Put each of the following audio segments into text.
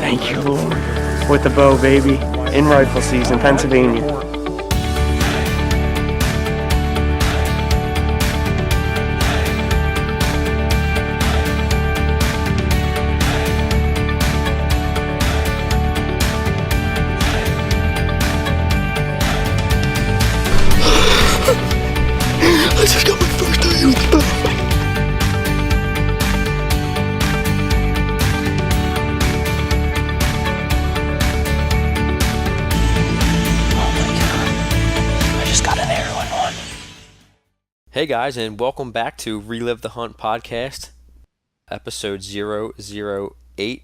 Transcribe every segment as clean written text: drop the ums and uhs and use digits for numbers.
Thank you, Lord. With the bow, baby. In rifle season, Pennsylvania. I just got my first time with the bow. Hey guys, and welcome back to Relive the Hunt podcast, episode 008.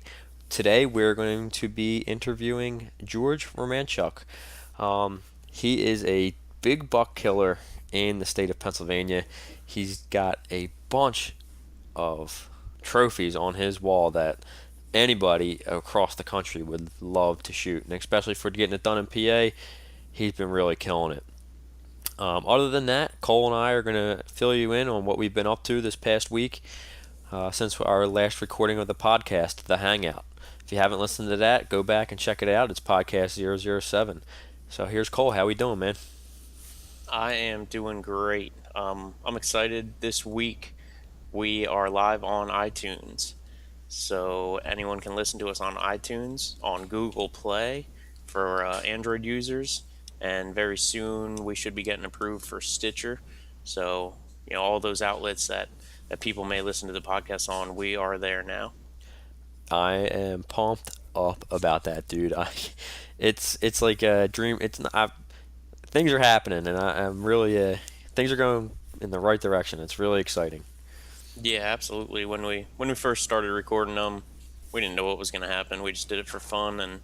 Today we're going to be interviewing George Romanczuk. He is a big buck killer in the state of Pennsylvania. He's got a bunch of trophies on his wall that anybody across the country would love to shoot, and especially for getting it done in PA, he's been really killing it. Other than that, Cole and I are going to fill you in on what we've been up to this past week since our last recording of the podcast, The Hangout. If you haven't listened to that, go back and check it out. It's podcast 007. So here's Cole. How we doing, man? I am doing great. I'm excited. This week we are live on iTunes. So anyone can listen to us on iTunes, on Google Play for Android users. And very soon we should be getting approved for Stitcher. So, all those outlets that people may listen to the podcast on, we are there now. I am pumped up about that, dude. It's like a dream. Things are happening, and I'm really things are going in the right direction. It's really exciting. Yeah, absolutely. When we first started recording them, we didn't know what was going to happen. We just did it for fun and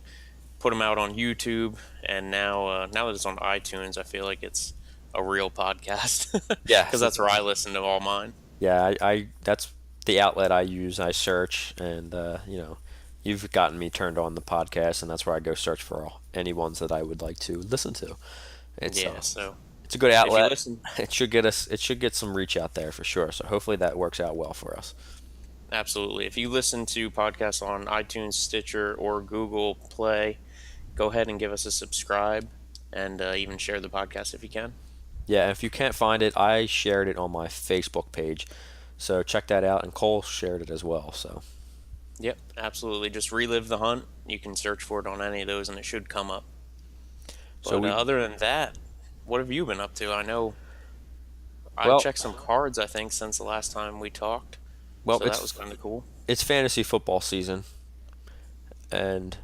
put them out on YouTube, and now that it's on iTunes, I feel like it's a real podcast. Yeah, because that's where I listen to all mine. Yeah, I that's the outlet I use. I search, and you've gotten me turned on the podcast, and that's where I go search for any ones that I would like to listen to. So it's a good outlet. If you listen, it should get some reach out there for sure. So hopefully that works out well for us. Absolutely. If you listen to podcasts on iTunes, Stitcher, or Google Play, go ahead and give us a subscribe, and even share the podcast if you can. Yeah, if you can't find it, I shared it on my Facebook page, so check that out. And Cole shared it as well. So. Yep, absolutely. Just Relive the Hunt. You can search for it on any of those, and it should come up. But other than that, what have you been up to? I know I checked some cards, I think, since the last time we talked. Well, so that was kind of cool. It's fantasy football season, and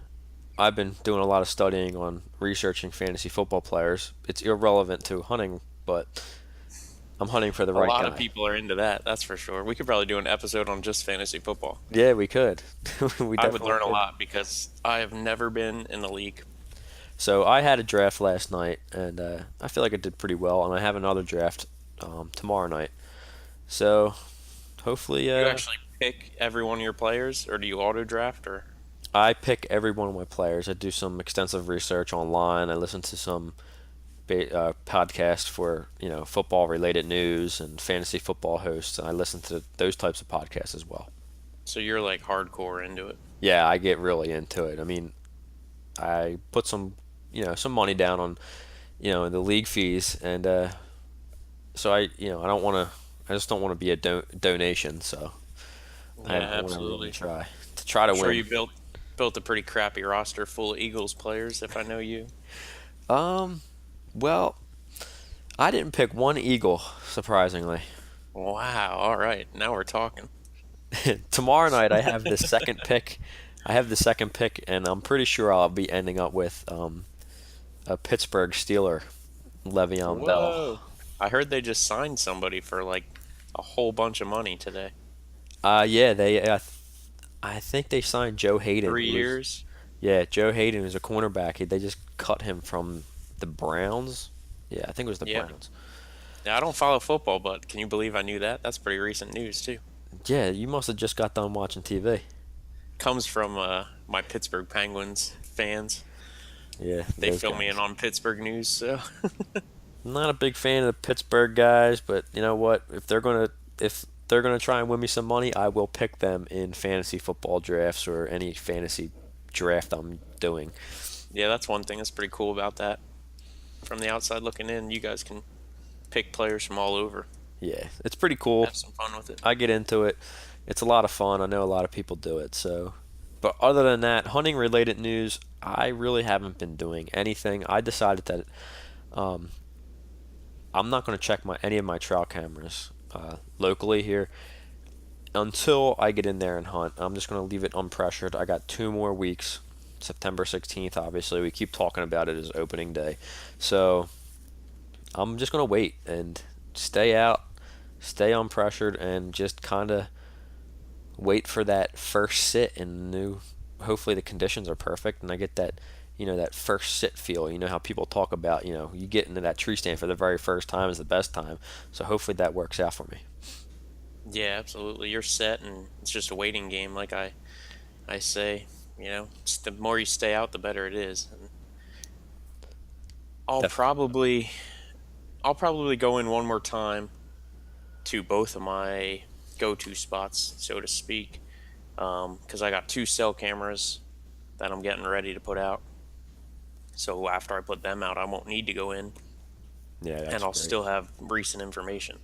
I've been doing a lot of studying on researching fantasy football players. It's irrelevant to hunting, but I'm hunting for the right guy. A lot of people are into that, that's for sure. We could probably do an episode on just fantasy football. Yeah, we could. I would learn a lot because I have never been in the league. So I had a draft last night, and I feel like I did pretty well, and I have another draft tomorrow night. So hopefully... Do you actually pick every one of your players, or do you auto-draft, or... I pick every one of my players. I do some extensive research online. I listen to some podcasts for football related news and fantasy football hosts, and I listen to those types of podcasts as well. So you're like hardcore into it? Yeah, I get really into it. I mean, I put some money down on the league fees, and so I just don't want to be a donation. So yeah, I absolutely really try to win. Sure, you built a pretty crappy roster full of Eagles players, if I know you. Well, I didn't pick one Eagle, surprisingly. Wow, all right, now we're talking. Tomorrow night I have the second pick. And I'm pretty sure I'll be ending up with a Pittsburgh Steeler, Le'Veon Bell. I heard they just signed somebody for like a whole bunch of money today. Yeah, I think they signed Joe Hayden. 3 years? Yeah, Joe Hayden is a cornerback. They just cut him from the Browns. Yeah, I think it was the Browns. Yeah, I don't follow football, but can you believe I knew that? That's pretty recent news, too. Yeah, you must have just got done watching TV. Comes from my Pittsburgh Penguins fans. Yeah, they fill me in on Pittsburgh news, so... I'm not a big fan of the Pittsburgh guys, but you know what? If they're gonna try and win me some money, I will pick them in fantasy football drafts or any fantasy draft I'm doing. Yeah, that's one thing that's pretty cool about that. From the outside looking in, you guys can pick players from all over. Yeah, it's pretty cool. Have some fun with it. I get into it. It's a lot of fun. I know a lot of people do it. So, but other than that, hunting related news, I really haven't been doing anything. I decided that I'm not going to check any of my trail cameras locally here until I get in there and hunt. I'm just going to leave it unpressured. I got 2 more weeks. September 16th, obviously. We keep talking about it as opening day. So I'm just going to wait and stay out, stay unpressured, and just kind of wait for that first sit and hopefully the conditions are perfect and I get that, that first sit feel. You know how people talk about, you get into that tree stand for the very first time is the best time. So hopefully that works out for me. Yeah, absolutely. You're set, and it's just a waiting game, like I say. The more you stay out, the better it is. And I'll probably go in one more time to both of my go-to spots, so to speak, because I got 2 cell cameras that I'm getting ready to put out. So after I put them out, I won't need to go in. Yeah, that's and I'll great. still have recent information.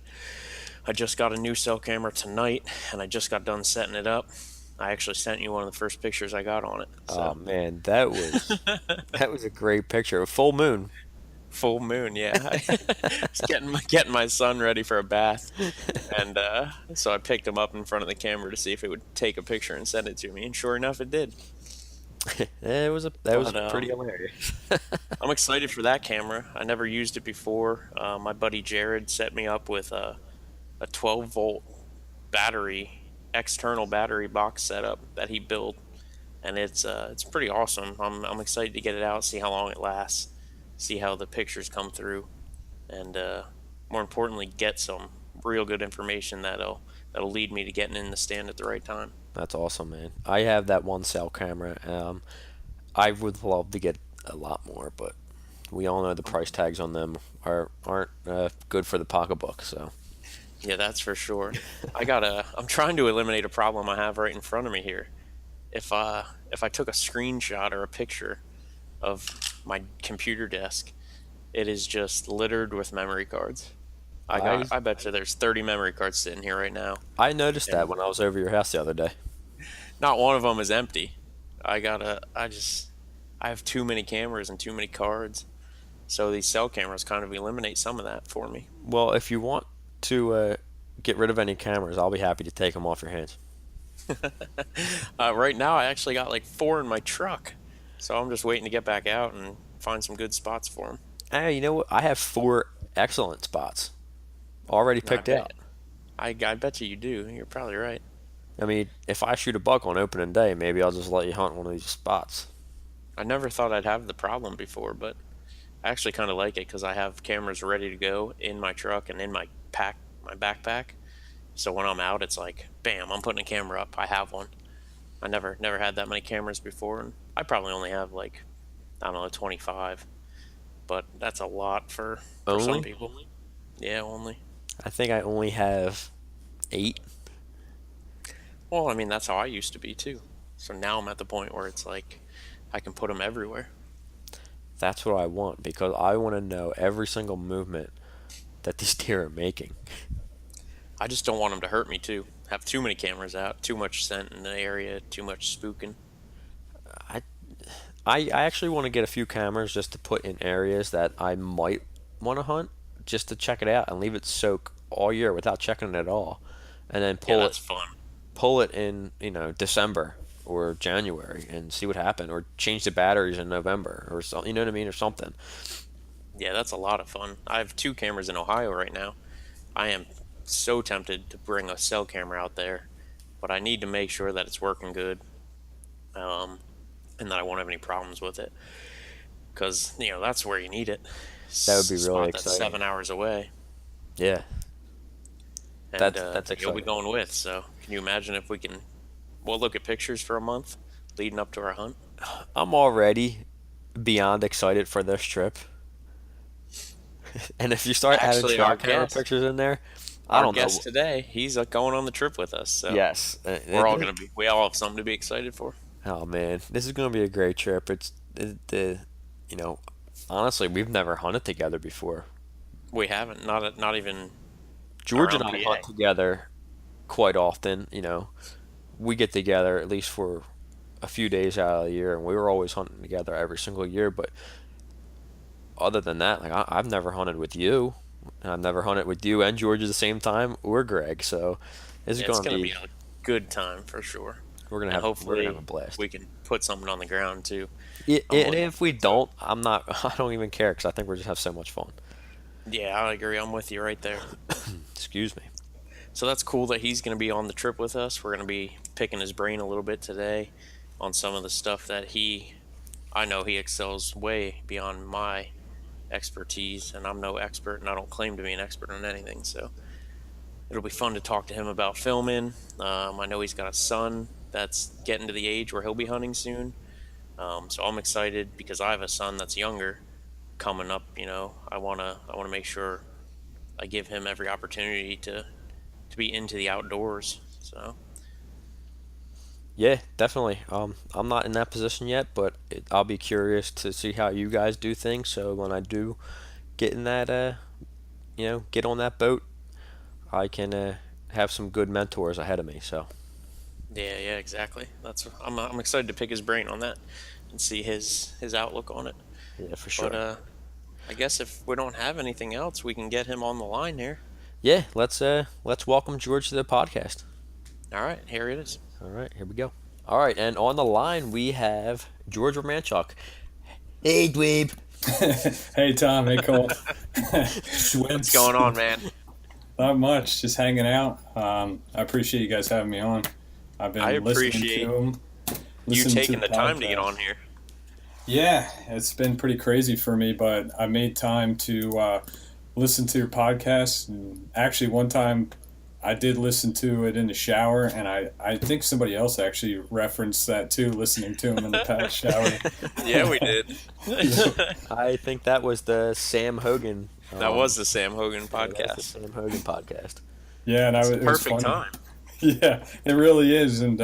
I just got a new cell camera tonight, and I just got done setting it up. I actually sent you one of the first pictures I got on it. So. Oh man, that was a great picture. A full moon. Full moon, yeah. Just getting my son ready for a bath, and so I picked him up in front of the camera to see if it would take a picture and send it to me, and sure enough, it did. That was pretty hilarious. I'm excited for that camera. I never used it before. My buddy Jared set me up with a 12-volt external battery box setup that he built, and it's pretty awesome. I'm excited to get it out, see how long it lasts, see how the pictures come through, and more importantly, get some real good information that'll lead me to getting in the stand at the right time. That's awesome, man. I have that one cell camera. I would love to get a lot more, but we all know the price tags on them aren't good for the pocketbook. So. Yeah, that's for sure. I'm trying to eliminate a problem I have right in front of me here. If I took a screenshot or a picture of my computer desk, it is just littered with memory cards. I bet you there's 30 memory cards sitting here right now. I noticed that when I was over your house the other day. Not one of them is empty. I have too many cameras and too many cards. So these cell cameras kind of eliminate some of that for me. Well, if you want to get rid of any cameras, I'll be happy to take them off your hands. Right now, I actually got like 4 in my truck. So I'm just waiting to get back out and find some good spots for them. Hey, you know what? I have 4 excellent spots already picked out. I bet you do. You're probably right. I mean, if I shoot a buck on opening day, maybe I'll just let you hunt one of these spots. I never thought I'd have the problem before, but I actually kind of like it because I have cameras ready to go in my truck and in my backpack. So when I'm out, it's like, bam, I'm putting a camera up. I have one. I never had that many cameras before, and I probably only have like, I don't know, 25. But that's a lot for some people. Yeah, only. I think I only have 8. Well, I mean, that's how I used to be too. So now I'm at the point where it's like I can put them everywhere. That's what I want, because I want to know every single movement that these deer are making. I just don't want them to hurt me too. Have too many cameras out, too much scent in the area, too much spooking. I actually want to get a few cameras just to put in areas that I might want to hunt, just to check it out and leave it soak all year without checking it at all, and then that's fun. Pull it in, December or January and see what happened, or change the batteries in November or something. You know what I mean, or something. Yeah, that's a lot of fun. I have 2 cameras in Ohio right now. I am so tempted to bring a cell camera out there, but I need to make sure that it's working good, and that I won't have any problems with it, because that's where you need it. That would be really exciting. 7 hours away. Yeah, and that's exciting. You'll be going with. So can you imagine if we'll look at pictures for a month leading up to our hunt? I'm already beyond excited for this trip. And if you start adding trail camera pictures in there, I don't know. Our guest today, he's going on the trip with us. So yes, we all have something to be excited for. Oh man, this is gonna be a great trip. You know, honestly, we've never hunted together before. We haven't, not even George and around I PA. hunt together quite often. We get together at least for a few days out of the year, and we were always hunting together every single year. But other than that, like I've never hunted with you, and I've never hunted with you and George at the same time, or Greg. So this is Yeah, it's gonna gonna be be a good time for sure, and we're gonna have a hopefully blast. we can put something on the ground too. I'm And looking if we forward to it. don't, I'm not. I don't even care because I think we're just have so much fun. Yeah, I agree. I'm with you right there. Excuse me. So that's cool that he's going to be on the trip with us. We're going to be picking his brain a little bit today on some of the stuff that I know he excels way beyond my expertise, and I'm no expert, and I don't claim to be an expert on anything. So it'll be fun to talk to him about filming. I know he's got a son that's getting to the age where he'll be hunting soon. So I'm excited because I have a son that's younger coming up. I wanna make sure I give him every opportunity to be into the outdoors. So Yeah, definitely. I'm not in that position yet, but I'll be curious to see how you guys do things. So when I do get in that, get on that boat, I can have some good mentors ahead of me. So yeah, exactly. I'm excited to pick his brain on that and see his outlook on it. yeah, for But sure. I guess if we don't have anything else, we can get him on the line here. Yeah, let's welcome George to the podcast. All right, here it is. All right, here we go. All right, and on the line we have George Romanczuk. Hey, dweeb. Hey Tom, hey Cole. What's going on, man? Not much, just hanging out. I appreciate you guys having me on. I've I been listening appreciate to them. you taking the time to get podcast. on here. Yeah, it's been pretty crazy for me, but I made time to listen to your podcast. And actually, one time I did listen to it in the shower, and I think somebody else actually referenced that too, listening to him in the shower. Yeah, we did. I think that was the Sam Hogan. That was the Sam Hogan Yeah, that's the podcast. Sam Hogan podcast. Yeah, and It's a it was perfect funny. time. Yeah, it really is, and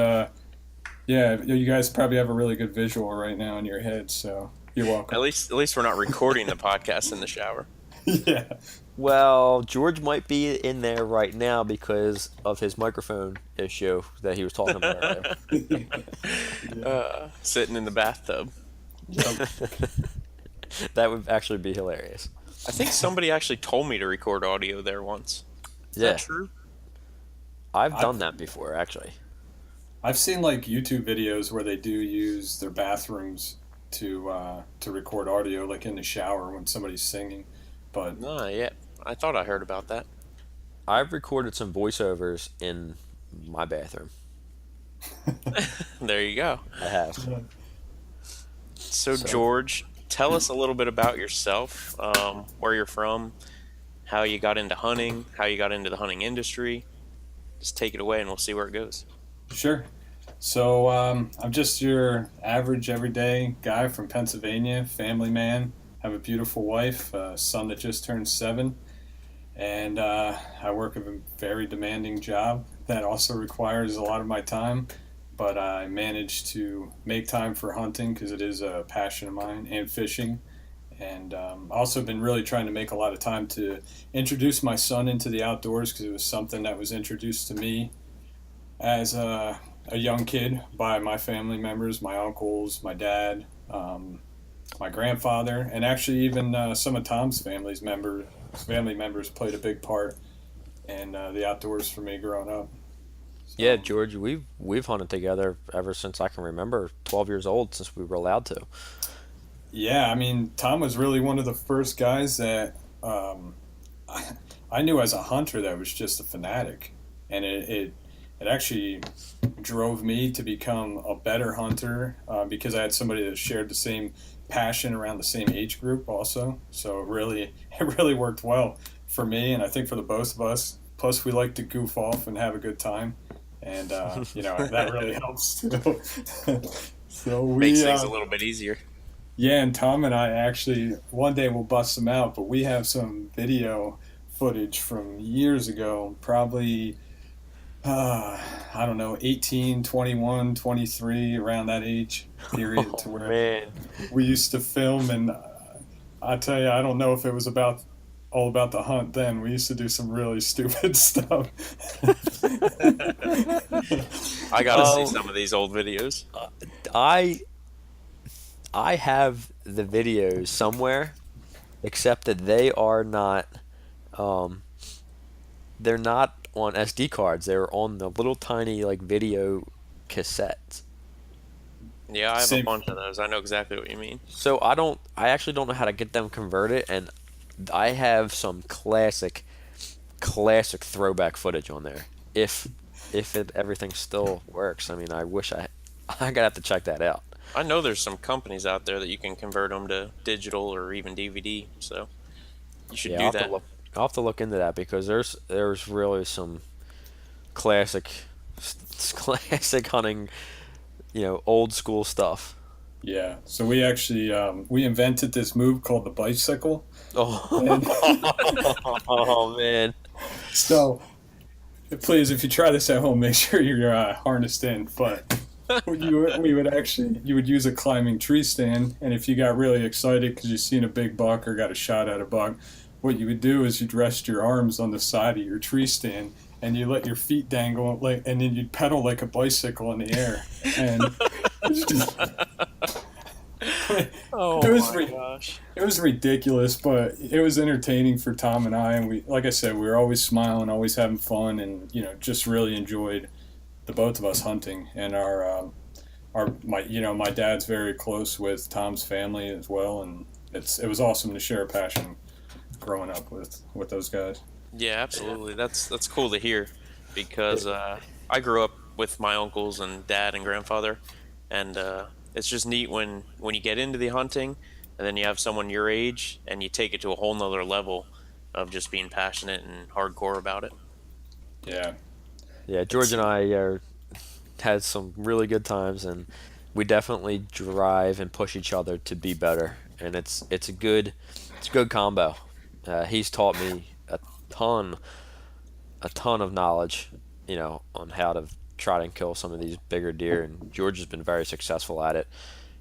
yeah, you guys probably have a really good visual right now in your head, so you're welcome. At least we're not recording the podcast in the shower. Yeah. Well, George might be in there right now because of his microphone issue that he was talking about earlier. Sitting in the bathtub. That would actually be hilarious. I think somebody actually told me to record audio there once. Is Yeah, that true? I've done that before, actually. I've seen like YouTube videos where they do use their bathrooms to record audio, like in the shower when somebody's singing. But No, yeah. I thought I heard about that. I've recorded some voiceovers in my bathroom. There you go. I have. So, George, tell us a little bit about yourself, where you're from, how you got into hunting, how you got into the hunting industry. Just take it away and we'll see where it goes. sure. So I'm just your average everyday guy from Pennsylvania, family man. Have a beautiful wife, a son that just turned 7, and I work a very demanding job that also requires a lot of my time. But I managed to make time for hunting because it is a passion of mine, and fishing. And also been really trying to make a lot of time to introduce my son into the outdoors because it was something that was introduced to me as a young kid by my family members, my uncles, my dad, my grandfather, and actually even some of Tom's family members played a big part in the outdoors for me growing up. So, Yeah, George, we've hunted together ever since I can remember, 12 years old, since we were allowed to. yeah, I mean, Tom was really one of the first guys that I knew as a hunter that was just a fanatic, and it actually drove me to become a better hunter because I had somebody that shared the same passion around the same age group also. So it really worked well for me, and I think for the both of us. Plus, we like to goof off and have a good time, and that really helps too. So Makes things a little bit easier. yeah, and Tom and I actually one day we'll bust them out, but we have some video footage from years ago, probably I don't know, 18, 21, 23, around that age period to where Man, we used to film. And I tell you, I don't know if it was all about the hunt then. We used to do some really stupid stuff. I gotta see some of these old videos. I I have the videos somewhere, except that they are not. Um, they're not on SD cards. They're on the little tiny like video cassettes. Yeah, I have a Same. bunch of those. I know exactly what you mean. So I actually don't know how to get them converted, and I have some classic throwback footage on there. If everything still works. I mean, I wish I gotta have to check that out. I know there's some companies out there that you can convert them to digital or even DVD. So you should Yeah, do that. I'll have to look into that because there's really some classic classic hunting, old school stuff. Yeah. So we actually we invented this move called the bicycle. And Oh, oh man. so please, if you try this at home, make sure you're harnessed in. But you would use a climbing tree stand, and if you got really excited because you seen a big buck or got a shot at a buck, what you would do is you'd rest your arms on the side of your tree stand, and you let your feet dangle, and then you'd pedal like a bicycle in the air, and it's just, Oh it was my gosh. it was ridiculous, but it was entertaining for Tom and I, and like I said, we were always smiling, always having fun, and just really enjoyed the both of us hunting. And my dad's very close with Tom's family as well, and it was awesome to share a passion growing up with those guys. Yeah, absolutely. That's cool to hear because I grew up with my uncles and dad and grandfather, and it's just neat when you get into the hunting, and then you have someone your age, and you take it to a whole nother level of just being passionate and hardcore about it. Yeah. Yeah, George and I had some really good times, and we definitely drive and push each other to be better, and it's a good combo. He's taught me ton a ton of knowledge, on how to try and kill some of these bigger deer, and George has been very successful at it.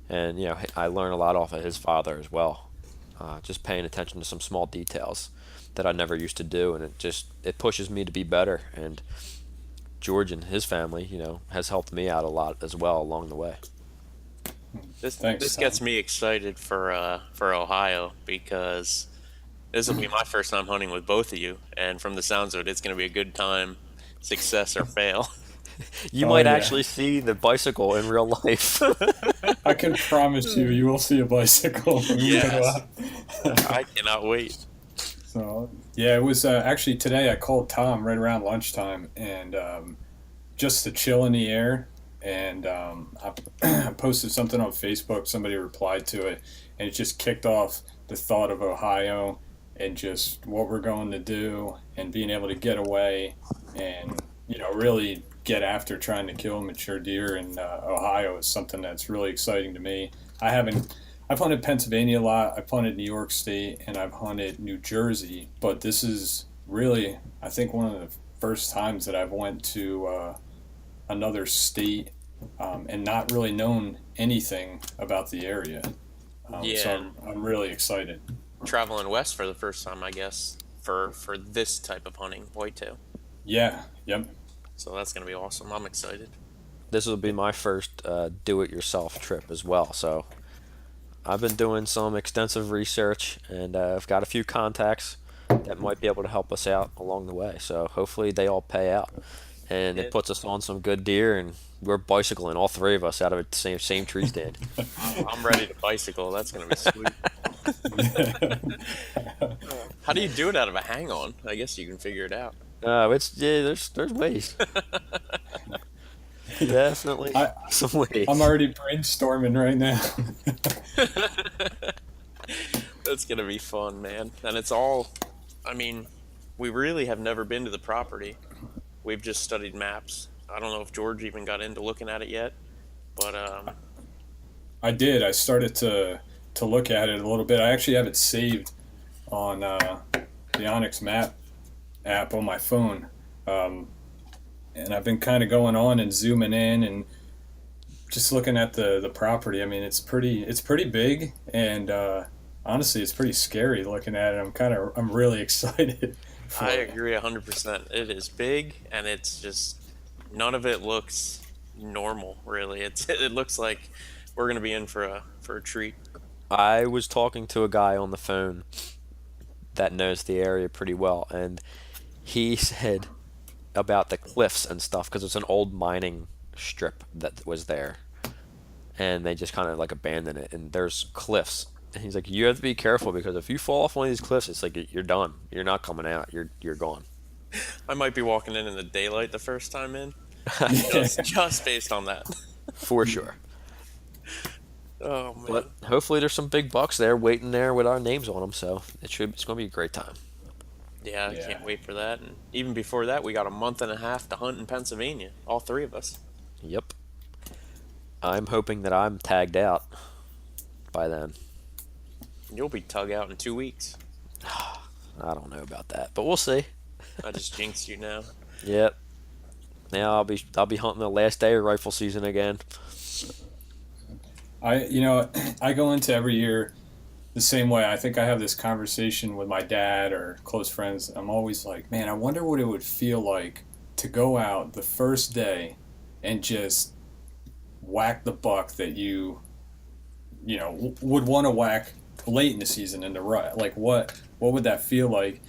And I learn a lot off of his father as well, just paying attention to some small details that I never used to do, and it pushes me to be better. And George and his family, has helped me out a lot as well along the way. Thanks, This Tom. gets me excited for Ohio because this will be my first time hunting with both of you, and from the sounds of it, it's going to be a good time, success or fail. You Oh, might yeah. actually see the bicycle in real life. I can promise you will see a bicycle when we go Yes. out. I cannot wait. So yeah, it was actually today. I called Tom right around lunchtime, and just to chill in the air. And I posted something on Facebook. Somebody replied to it, and it just kicked off the thought of Ohio and just what we're going to do, and being able to get away and really get after trying to kill mature deer in Ohio is something that's really exciting to me. I've hunted Pennsylvania a lot, I've hunted New York State, and I've hunted New Jersey, but this is really, I think, one of the first times that I've went to another state and not really known anything about the area. So Yeah. I'm really excited. Traveling west for the first time, I guess, for this type of hunting, whitetail. Yeah, yep. So that's going to be awesome. I'm excited. This will be my first do-it-yourself trip as well. So I've been doing some extensive research, and I've got a few contacts that might be able to help us out along the way. So hopefully they all pay out, and it puts us on some good deer, and we're bicycling, all three of us, out of the same tree stand. I'm ready to bicycle. That's going to be sweet. How do you do it out of a hang-on? I guess you can figure it out. There's ways. Definitely some ways. I'm already brainstorming right now. That's going to be fun, man. And it's all, I mean, we really have never been to the property. We've just studied maps. I don't know if George even got into looking at it yet, but I did. I started to look at it a little bit. I actually have it saved on the Onyx map app on my phone, and I've been kind of going on and zooming in and just looking at the property. I mean, it's pretty big, and honestly, it's pretty scary looking at it. I'm really excited for I it. agree 100%. It is big, and it's just none of it looks normal. Really, it looks like we're gonna be in for a treat. I was talking to a guy on the phone that knows the area pretty well, and he said about the cliffs and stuff because it's an old mining strip that was there, and they just kind of like abandoned it, and there's cliffs. And he's like, you have to be careful because if you fall off one of these cliffs, it's like you're done. You're not coming out. You're gone. I might be walking in the daylight the first time in, Yeah. just based on that. For sure. Oh man. But hopefully there's some big bucks there waiting there with our names on them, so it's going to be a great time. Yeah, I Yeah. can't wait for that. And even before that, we got a month and a half to hunt in Pennsylvania, all three of us. Yep. I'm hoping that I'm tagged out by then. You'll be tug out in 2 weeks. I don't know about that, but we'll see. I just jinxed you now. Yep. Now I'll be hunting the last day of rifle season again. I go into every year the same way. I think I have this conversation with my dad or close friends. I'm always like, man, I wonder what it would feel like to go out the first day and just whack the buck that would want to whack late in the season in the rut. Like what would that feel like?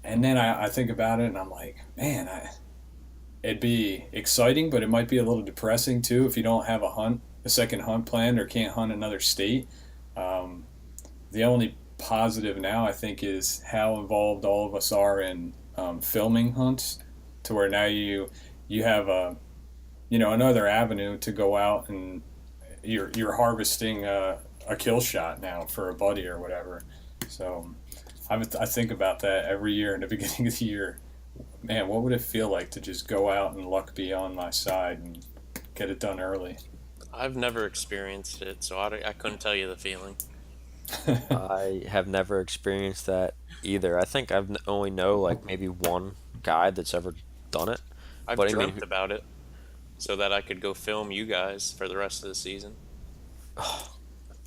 And then I think about it and I'm like, man, it'd be exciting, but it might be a little depressing too if you don't have a second hunt planned or can't hunt another state. The only positive now I think is how involved all of us are in filming hunts, to where now you have another avenue to go out and you're harvesting a kill shot now for a buddy or whatever. So I think about that every year in the beginning of the year. Man, what would it feel like to just go out and luck be on my side and get it done early? I've never experienced it, so I couldn't tell you the feeling. I have never experienced that either. I think I've only know like maybe one guy that's ever done it. I've But I dreamt mean, about it so that I could go film you guys for the rest of the season.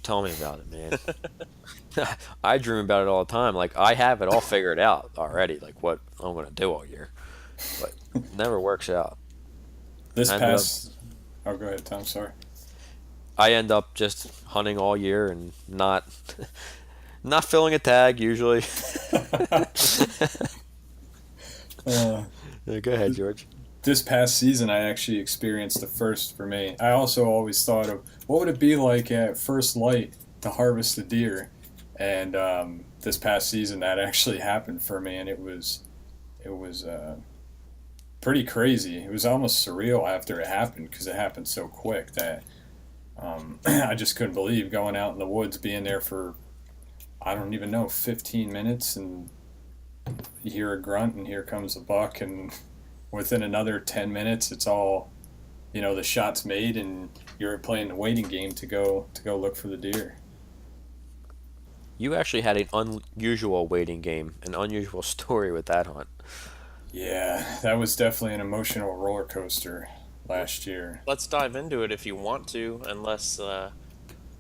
tell me about it, man. I dream about it all the time. Like I have it all figured out already, like what I'm gonna do all year, but it never works out. This I past, oh, go ahead, Tom. Sorry. I end up just hunting all year and not filling a tag usually. Go ahead, George. This past season, I actually experienced the first for me. I also always thought of what would it be like at first light to harvest a deer, and this past season that actually happened for me, and it was pretty crazy. It was almost surreal after it happened because it happened so quick that I just couldn't believe going out in the woods, being there for I don't even know 15 minutes, and you hear a grunt, and here comes a buck, and within another 10 minutes, it's all, the shot's made, and you're playing the waiting game to go look for the deer. You actually had an unusual waiting game, an unusual story with that hunt. Yeah, that was definitely an emotional roller coaster last year. Let's dive into it if you want to, unless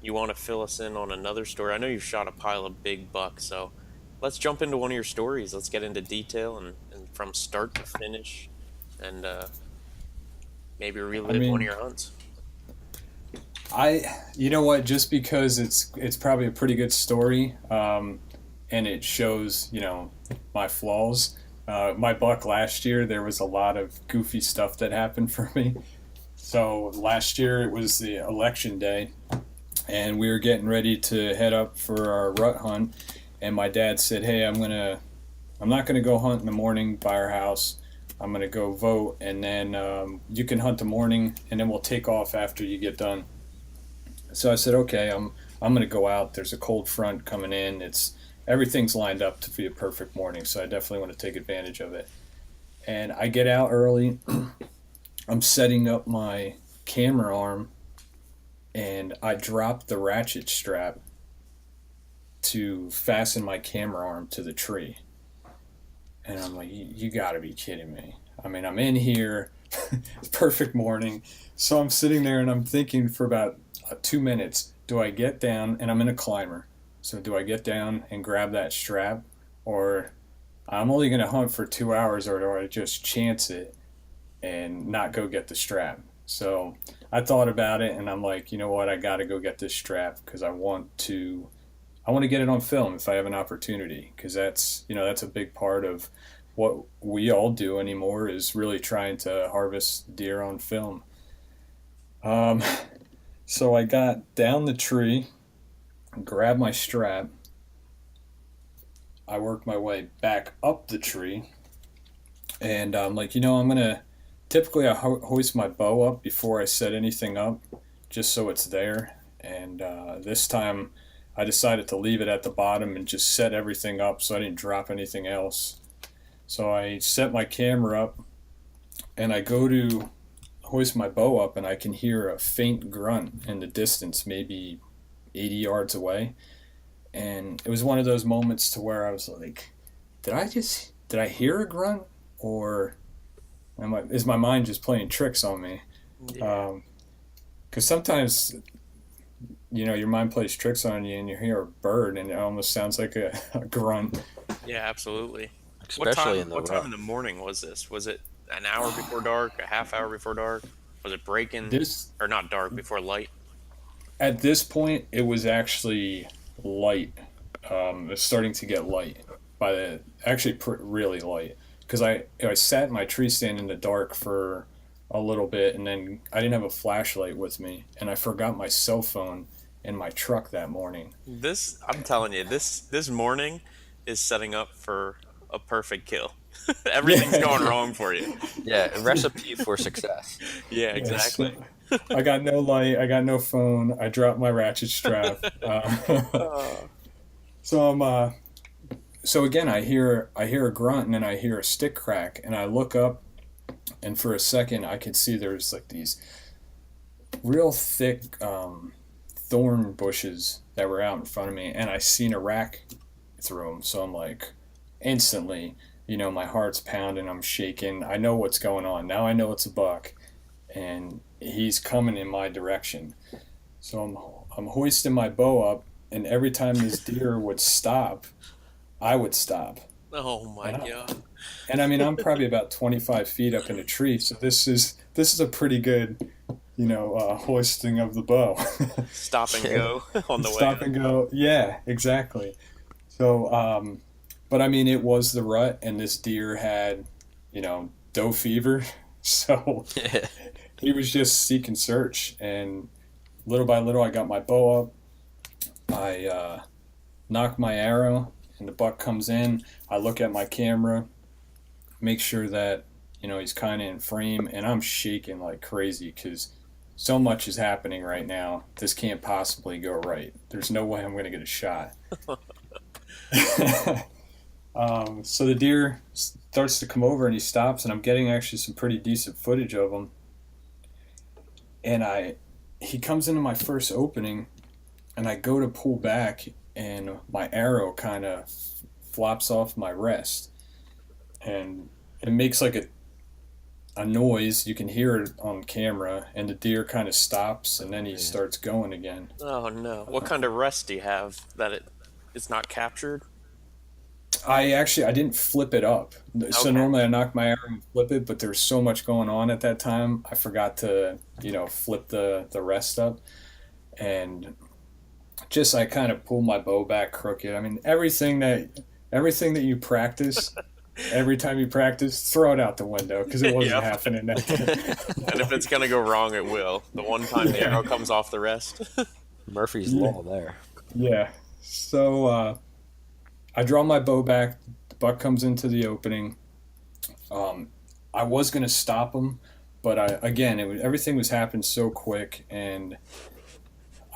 you want to fill us in on another story. I know you've shot a pile of big bucks, so let's jump into one of your stories. Let's get into detail and from start to finish, and maybe relive one of your hunts. You know what? Just because it's probably a pretty good story, and it shows my flaws. My buck last year, there was a lot of goofy stuff that happened for me. So last year it was the election day, and we were getting ready to head up for our rut hunt, and my dad said, "Hey, I'm not gonna go hunt in the morning by our house. I'm gonna go vote, and then you can hunt the morning, and then we'll take off after you get done." So I said, "Okay, I'm gonna go out. There's a cold front coming in. Everything's lined up to be a perfect morning, so I definitely want to take advantage of it." And I get out early. I'm setting up my camera arm, and I drop the ratchet strap to fasten my camera arm to the tree. And I'm like, you gotta be kidding me. I mean, I'm in here perfect morning. So I'm sitting there and I'm thinking for about 2 minutes, do I get down, and I'm in a climber. So do I get down and grab that strap, or I'm only going to hunt for 2 hours, or do I just chance it and not go get the strap? So I thought about it and I'm like, you know what, I got to go get this strap because I want to get it on film if I have an opportunity, because that's a big part of what we all do anymore, is really trying to harvest deer on film. So I got down the tree, grabbed my strap. I worked my way back up the tree, and I'm like, typically I hoist my bow up before I set anything up, just so it's there. And this time I decided to leave it at the bottom and just set everything up so I didn't drop anything else. So I set my camera up and I go to hoist my bow up, and I can hear a faint grunt in the distance, maybe 80 yards away. And it was one of those moments to where I was like, did I hear a grunt, or is my mind just playing tricks on me? Yeah. 'Cause sometimes, your mind plays tricks on you and you hear a bird and it almost sounds like a grunt. Yeah, absolutely. Especially in the what time in the morning was this? Was it an hour before dark, a half hour before dark? Was it breaking, or not dark, before light? At this point, it was actually light. It's starting to get light really light, because I sat in my tree stand in the dark for a little bit, and then I didn't have a flashlight with me, and I forgot my cell phone in my truck that morning. I'm telling you, this morning is setting up for a perfect kill. Everything's going wrong for you. Yeah, a recipe for success. Yeah, exactly. Yeah, so I got no light, I got no phone, I dropped my ratchet strap. So again, I hear a grunt, and then I hear a stick crack, and I look up, and for a second I could see there's like these real thick thorn bushes that were out in front of me, and I seen a rack through them. So I'm like, instantly, my heart's pounding, I'm shaking. I know what's going on. Now I know it's a buck, and he's coming in my direction. So I'm hoisting my bow up, and every time this deer would stop, I would stop. Oh my God. And I mean, I'm probably about 25 feet up in a tree, so this is a pretty good, hoisting of the bow. Stop and go on the way. Stop and go. Yeah, exactly. So, but I mean, it was the rut, and this deer had, doe fever. So he was just seek and search. And little by little, I got my bow up. I knock my arrow, and the buck comes in. I look at my camera, make sure that he's kind of in frame, and I'm shaking like crazy because so much is happening right now. This can't possibly go right. There's no way I'm going to get a shot. So the deer starts to come over, and he stops, and I'm getting actually some pretty decent footage of him. And he comes into my first opening, and I go to pull back, and my arrow kind of flops off my rest, and it makes like a noise. You can hear it on camera, and the deer kind of stops, and then he starts going again. Oh no! What kind of rest do you have that it's not captured? I didn't flip it up. So Okay. normally I knock my arrow and flip it, but there's so much going on at that time, I forgot to flip the rest up, and just I kind of pulled my bow back crooked. I mean, everything that you practice, every time you practice, throw it out the window, because it wasn't Yep. happening that day. And if it's gonna go wrong, it will. The one time the arrow comes off the rest. Murphy's Law there. Yeah. So I draw my bow back. The buck comes into the opening. I was gonna stop him, but everything was happening so quick, and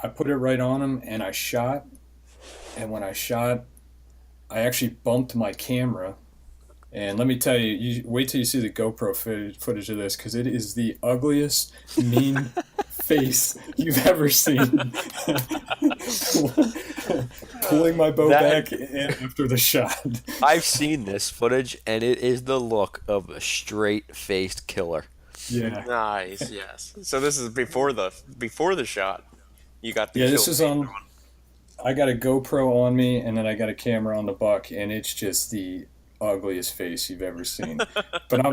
I put it right on him, and I shot. And when I shot, I actually bumped my camera. And let me tell you, wait till you see the GoPro footage of this, because it is the ugliest, mean face you've ever seen. Pulling my bow back in after the shot. I've seen this footage, and it is the look of a straight-faced killer. Yeah. Nice. Yes. So this is before the shot. You got the Yeah, kill this is cam on. I got a GoPro on me, and then I got a camera on the buck, and it's just the ugliest face you've ever seen. But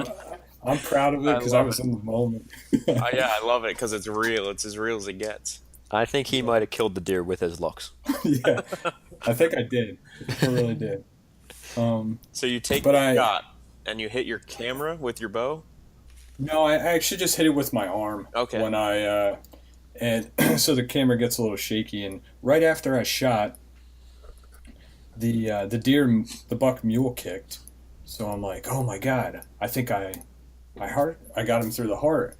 I'm proud of it I because I love was it. in the moment. Yeah, I love it because it's real. It's as real as it gets. I think he might have killed the deer with his looks. Yeah, I think I did. I really did. So you take But the I shot and you hit your camera with your bow. no, I actually just hit it with my arm Okay. when and so the camera gets a little shaky. And right after I shot, the buck mule kicked. So I'm like, oh my god, I think I got him through the heart.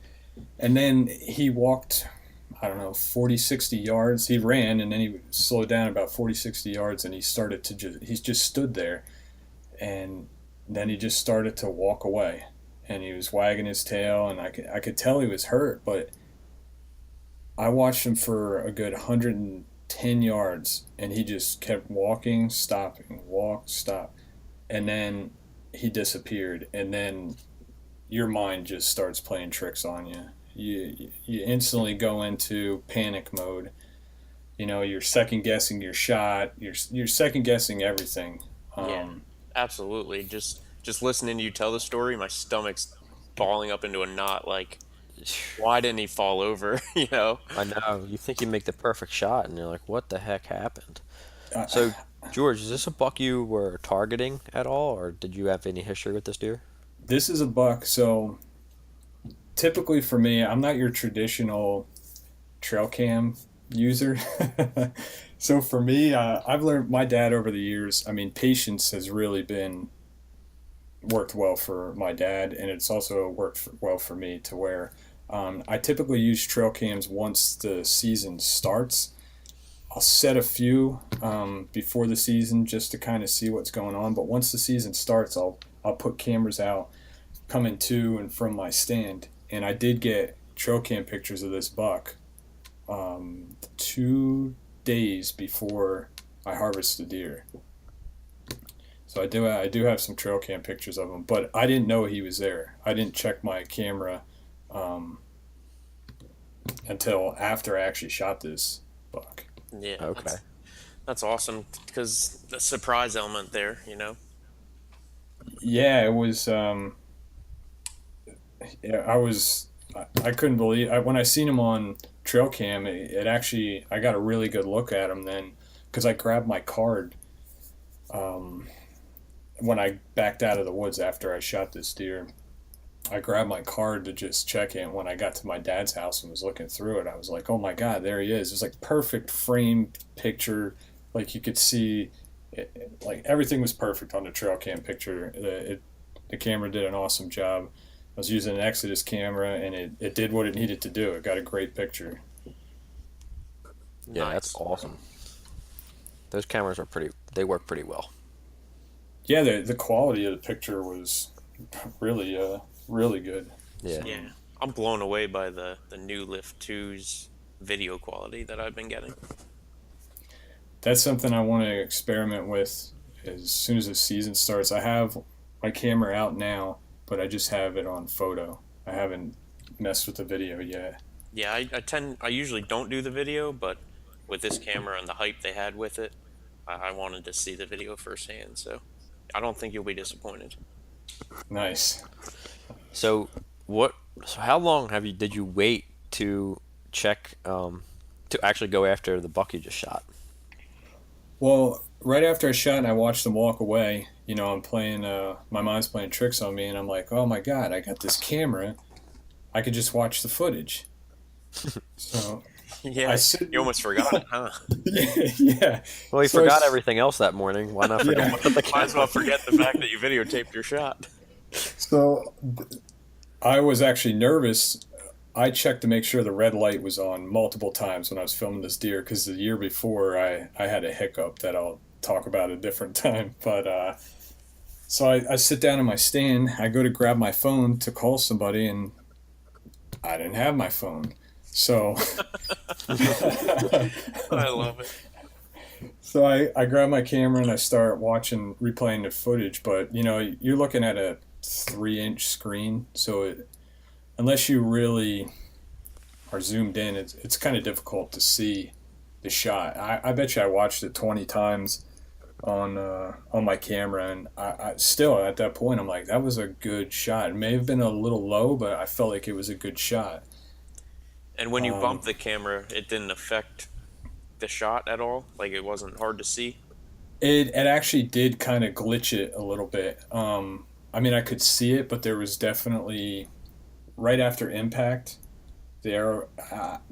And then he walked, I don't know, 40, 60 yards. He ran and then he slowed down about 40, 60 yards and he just stood there. And then he just started to walk away. And he was wagging his tail and I could tell he was hurt, but I watched him for a good 110 yards and he just kept walking, stopping, walk, stop. And then he disappeared. And then your mind just starts playing tricks on you. You instantly go into panic mode. You know, you're second guessing your shot. You're second guessing everything. Yeah, absolutely. Just listening to you tell the story, my stomach's balling up into a knot. Like, why didn't he fall over? You know? I know. You think you make the perfect shot, and you're like, what the heck happened? Uh, So, George, is this a buck you were targeting at all, or did you have any history with this deer? this is a buck. So typically for me, I'm not your traditional trail cam user. So for me, I've learned my dad over the years. I mean, patience has really been worked well for my dad, and it's also well for me to where I typically use trail cams once the season starts. I'll set a few before the season just to kind of see what's going on. But once the season starts, I'll put cameras out coming to and from my stand. And I did get trail cam pictures of this buck 2 days before I harvested the deer. So I do have some trail cam pictures of him, but I didn't know he was there. I didn't check my camera um, until after I actually shot this buck. Yeah. Okay. That's awesome because the surprise element there, you know? Yeah, it was. Yeah, I couldn't believe when I seen him on trail cam. It actually I got a really good look at him then because I grabbed my card when I backed out of the woods after I shot this deer. I grabbed my card to just check it. When I got to my dad's house and was looking through it, I was like, "Oh my God, there he is!" It was like perfect frame picture, like you could see, like everything was perfect on the trail cam picture. The camera did an awesome job. I was using an Exodus camera, and it did what it needed to do. It got a great picture. Yeah, that's Nice. awesome. Those cameras are they work pretty well. Yeah, the quality of the picture was really really good. Yeah. So, Yeah. I'm blown away by the new Lift 2's video quality that I've been getting. that's something I want to experiment with as soon as the season starts. I have my camera out now, but I just have it on photo. I haven't messed with the video yet. Yeah, I usually don't do the video, but with this camera and the hype they had with it, I wanted to see the video firsthand, so I don't think you'll be disappointed. Nice. So what? So how long did you wait to check to actually go after the buck you just shot? Well, right after I shot and I watched them walk away, you know, I'm playing, my mind's playing tricks on me, and I'm like, oh my God, I got this camera. I could just watch the footage. So Yeah, I sit, you almost forgot it, huh? yeah. Well, he So forgot I, everything else that morning. Why not forget yeah. about the Might as well camera? forget the fact that you videotaped your shot. So I was actually nervous. I checked to make sure the red light was on multiple times when I was filming this deer because the year before I had a hiccup that I'll talk about a different time. But so I sit down in my stand. I go to grab my phone to call somebody, and I didn't have my phone. So I love it. so I grab my camera and I start replaying the footage. But you know, you're looking at a 3-inch screen, so unless you really are zoomed in, it's kind of difficult to see the shot. I bet you I watched it 20 times on my camera, and I still at that point I'm like, that was a good shot. It may have been a little low, but I felt like it was a good shot. And when you bumped the camera, it didn't affect the shot at all? Like, it wasn't hard to see? It actually did kind of glitch it a little bit. I mean, I could see it, but there was definitely right after impact, there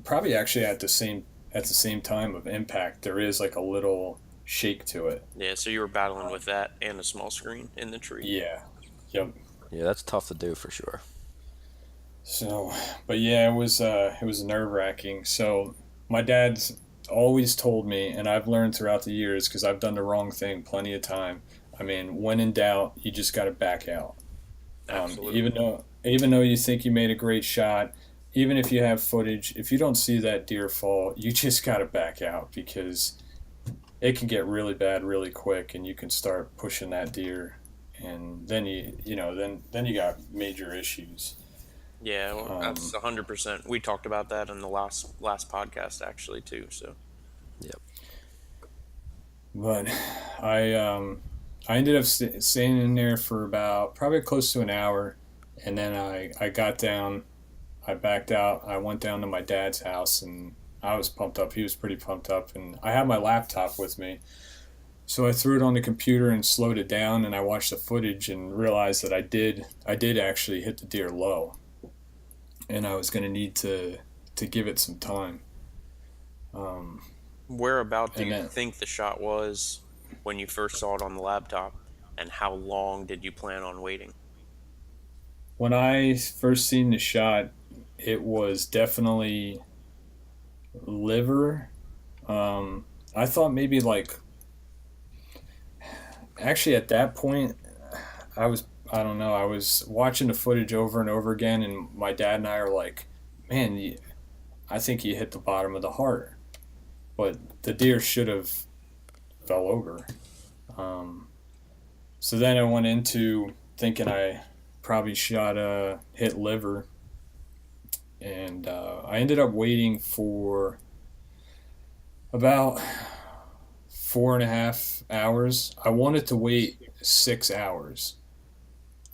probably actually at the same time of impact, there is like a little shake to it. Yeah, so you were battling with that and a small screen in the tree. Yeah. Yep. Yeah, that's tough to do for sure. So, but yeah, it was nerve-wracking. So, my dad's always told me, and I've learned throughout the years because I've done the wrong thing plenty of time. I mean, when in doubt, you just got to back out. Absolutely. Even though you think you made a great shot, even if you have footage, if you don't see that deer fall, you just got to back out because it can get really bad really quick, and you can start pushing that deer, and then then you got major issues. Yeah, well, that's 100%. We talked about that in the last podcast actually too. So Yep. But I ended up staying in there for about probably close to an hour, and then I got down, I backed out, I went down to my dad's house, and I was pumped up. He was pretty pumped up, and I had my laptop with me. So I threw it on the computer and slowed it down, and I watched the footage and realized that I did actually hit the deer low, and I was going to need to give it some time. whereabout do you think the shot was when you first saw it on the laptop, and how long did you plan on waiting? When I first seen the shot, it was definitely liver. I thought maybe like, actually at that point, I don't know, I was watching the footage over and over again, and my dad and I are like, man, I think you hit the bottom of the heart. But the deer should have fell over. So then I went into thinking I probably hit liver, and I ended up waiting for about 4.5 hours. I wanted to wait 6 hours,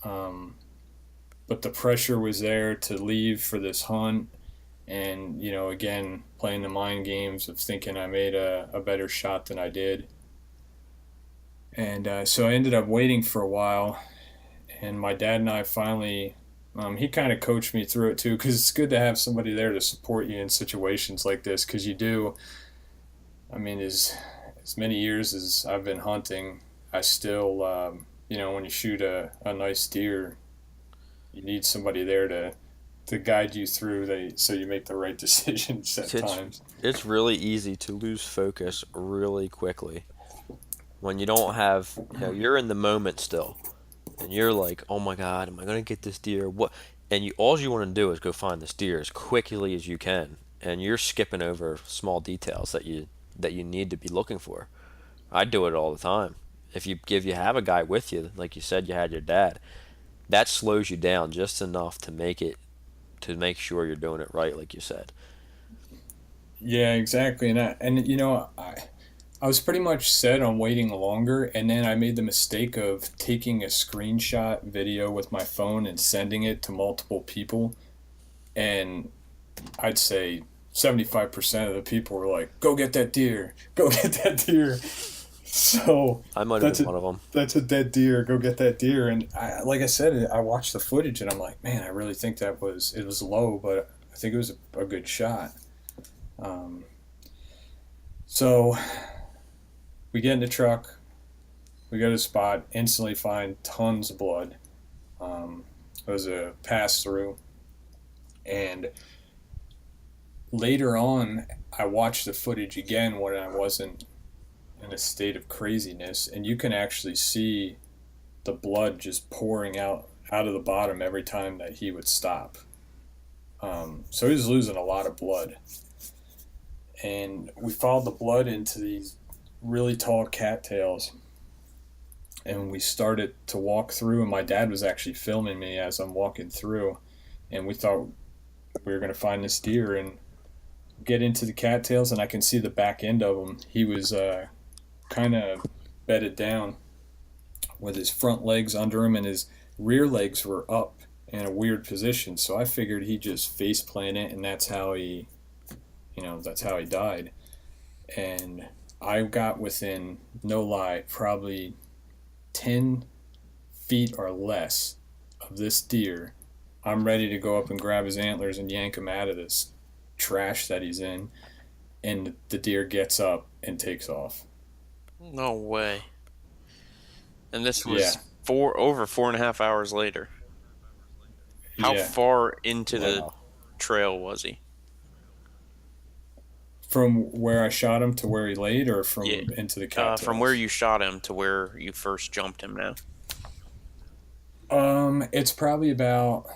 but the pressure was there to leave for this hunt, and again playing the mind games of thinking I made a better shot than I did. And so I ended up waiting for a while, and my dad and I finally, he kind of coached me through it too, because it's good to have somebody there to support you in situations like this, because you do, I mean, as many years as I've been hunting, I still, when you shoot a nice deer, you need somebody there to guide you through so you make the right decisions at times. It's really easy to lose focus really quickly when you don't have, you're in the moment still, and you're like, oh my God, am I gonna get this deer? What? And all you want to do is go find this deer as quickly as you can, and you're skipping over small details that you need to be looking for. I do it all the time. If you have a guy with you, like you said, you had your dad, that slows you down just enough to make sure you're doing it right, like you said. Yeah, exactly. And I was pretty much set on waiting longer, and then I made the mistake of taking a screenshot video with my phone and sending it to multiple people, and I'd say 75% of the people were like, go get that deer, go get that deer. So I might have been one of them. That's a dead deer, go get that deer. And like I said, I watched the footage and I'm like, man, I really think it was low, but I think it was a good shot. So we get in the truck, we go to the spot, instantly find tons of blood. It was a pass through, and later on, I watched the footage again when I wasn't in a state of craziness, and you can actually see the blood just pouring out of the bottom every time that he would stop. So he was losing a lot of blood. And we followed the blood into these really tall cattails, and we started to walk through, and my dad was actually filming me as I'm walking through. and we thought we were going to find this deer and get into the cattails, and I can see the back end of him. He was kind of bedded down with his front legs under him, and his rear legs were up in a weird position. So I figured he just face planted, and that's how he died. And I got within, no lie, probably 10 feet or less of this deer. I'm ready to go up and grab his antlers and yank him out of this trash that he's in, and the deer gets up and takes off. No way. And this was over 4.5 hours later. How far into the trail was he? From where I shot him to where he laid, or from into the cattails? From where you shot him to where you first jumped him now. It's probably about,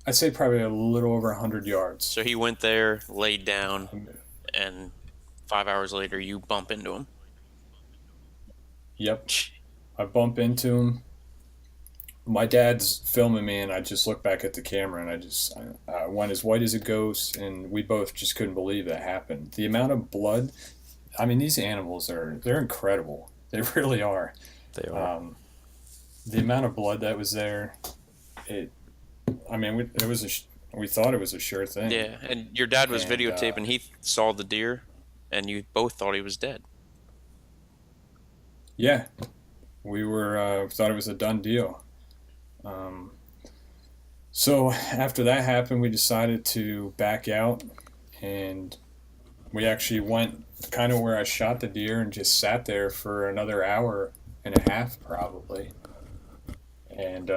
I'd say probably a little over 100 yards. So he went there, laid down, and 5 hours later you bump into him. Yep. I bump into him. My dad's filming me, and I just look back at the camera, and I went as white as a ghost, and we both just couldn't believe that happened. The amount of blood, I mean, these animals they're incredible. They really are. They are. The amount of blood that was there, we thought it was a sure thing. Yeah, and your dad was videotaping. He saw the deer, and you both thought he was dead. Yeah, we thought it was a done deal. So after that happened, we decided to back out, and we actually went kind of where I shot the deer and just sat there for another hour and a half probably. And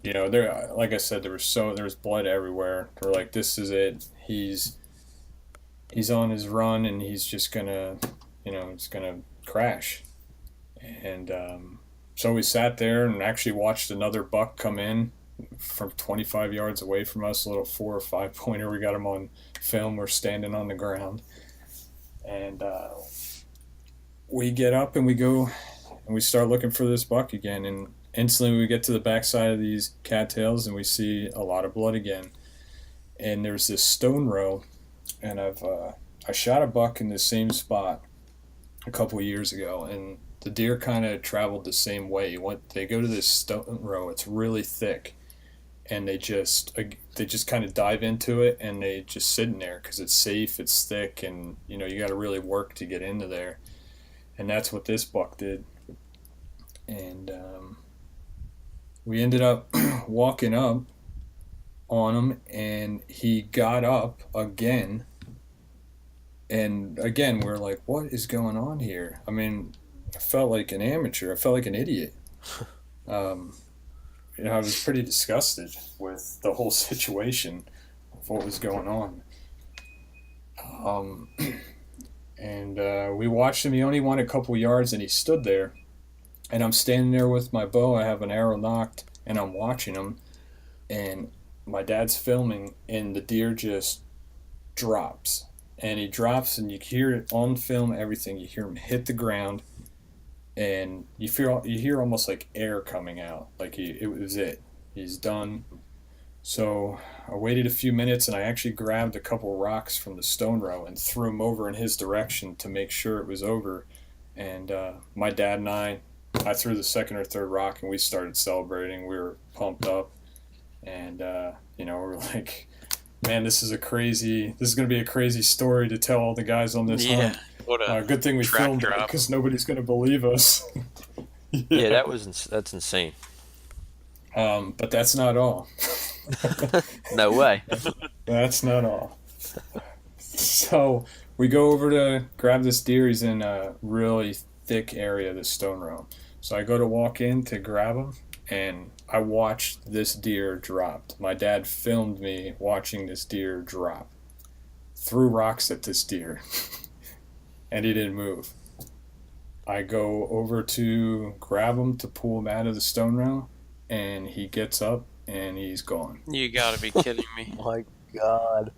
there, like I said, there was blood everywhere. We're like, this is it. He's on his run, and he's just gonna crash. And so we sat there and actually watched another buck come in from 25 yards away from us, a little 4 or 5 pointer. We got him on film. We're standing on the ground, and we get up and we go and we start looking for this buck again. And instantly we get to the backside of these cattails and we see a lot of blood again. And there's this stone row, and I shot a buck in the same spot a couple of years ago, and the deer kind of traveled the same way. They go to this stone row, it's really thick, and they just kind of dive into it, and they just sit in there because it's safe, it's thick, and you got to really work to get into there. And that's what this buck did. And we ended up walking up on him, and he got up again. And again, we're like, what is going on here? I mean, I felt like an amateur. I felt like an idiot. I was pretty disgusted with the whole situation of what was going on. And we watched him. He only went a couple yards, and he stood there. And I'm standing there with my bow. I have an arrow nocked, and I'm watching him. And my dad's filming, and the deer just drops. And he drops, and you hear it on film, everything. You hear him hit the ground, and you hear almost like air coming out. Like it was it. He's done. So I waited a few minutes, and I actually grabbed a couple rocks from the stone row and threw them over in his direction to make sure it was over. And my dad and I threw the second or third rock, and we started celebrating. We were pumped up, and we were like, man, this is going to be a crazy story to tell all the guys on this hunt. What a good thing we filmed it, because nobody's going to believe us. Yeah, that's insane. But that's not all. No way. That's not all. So we go over to grab this deer. He's in a really thick area, this stone row. So I go to walk in to grab him, and I watched this deer drop. My dad filmed me watching this deer drop. Threw rocks at this deer, and he didn't move. I go over to grab him to pull him out of the stone row, and he gets up, and he's gone. You gotta be kidding me. My God.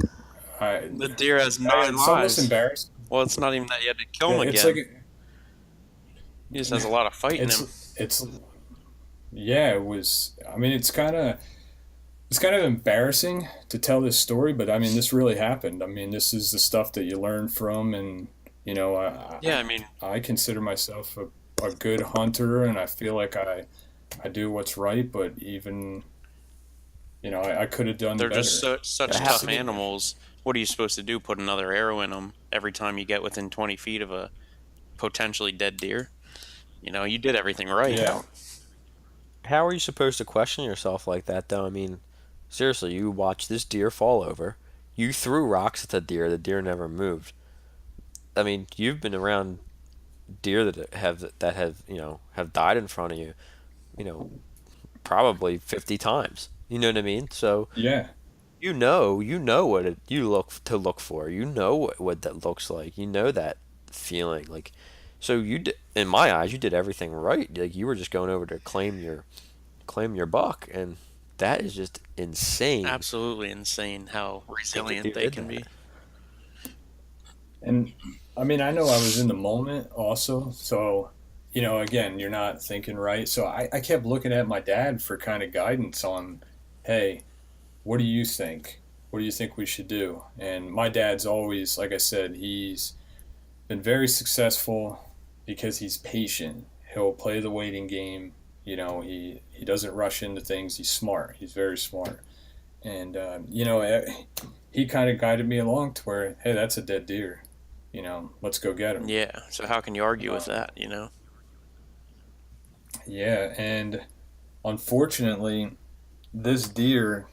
The deer has 9 lives. It's almost embarrassing. Well, it's not even that you had to kill him again. It's like he just has a lot of fight in him. Yeah, it was. I mean, it's kind of. it's kind of embarrassing to tell this story, but I mean, this really happened. I mean, this is the stuff that you learn from, and Yeah, I mean, I consider myself a good hunter, and I feel like I do what's right, but even I could have done they're just better. such tough animals. What are you supposed to do? Put another arrow in them every time you get within 20 feet of a potentially dead deer? You did everything right. Yeah, How are you supposed to question yourself like that, though? I mean, seriously, you watched this deer fall over. You threw rocks at the deer never moved. I mean, you've been around deer that have died in front of you, you know, probably 50 times. You know what I mean? So yeah. you know what you look for. You know what that looks like. You know that feeling like. So in my eyes, you did everything right. Like you were just going over to claim your buck, and that is just insane. Absolutely insane how That the resilient deer they did can that. be. And I mean, I know I was in the moment also. So, again, you're not thinking right. So I kept looking at my dad for kind of guidance on, hey, what do you think? What do you think we should do? And my dad's always, like I said, he's been very successful because he's patient. He'll play the waiting game. He doesn't rush into things. He's smart. He's very smart. And, he kind of guided me along to where, hey, that's a dead deer. Let's go get him. Yeah, so how can you argue with Um, that? yeah, and unfortunately, this deer,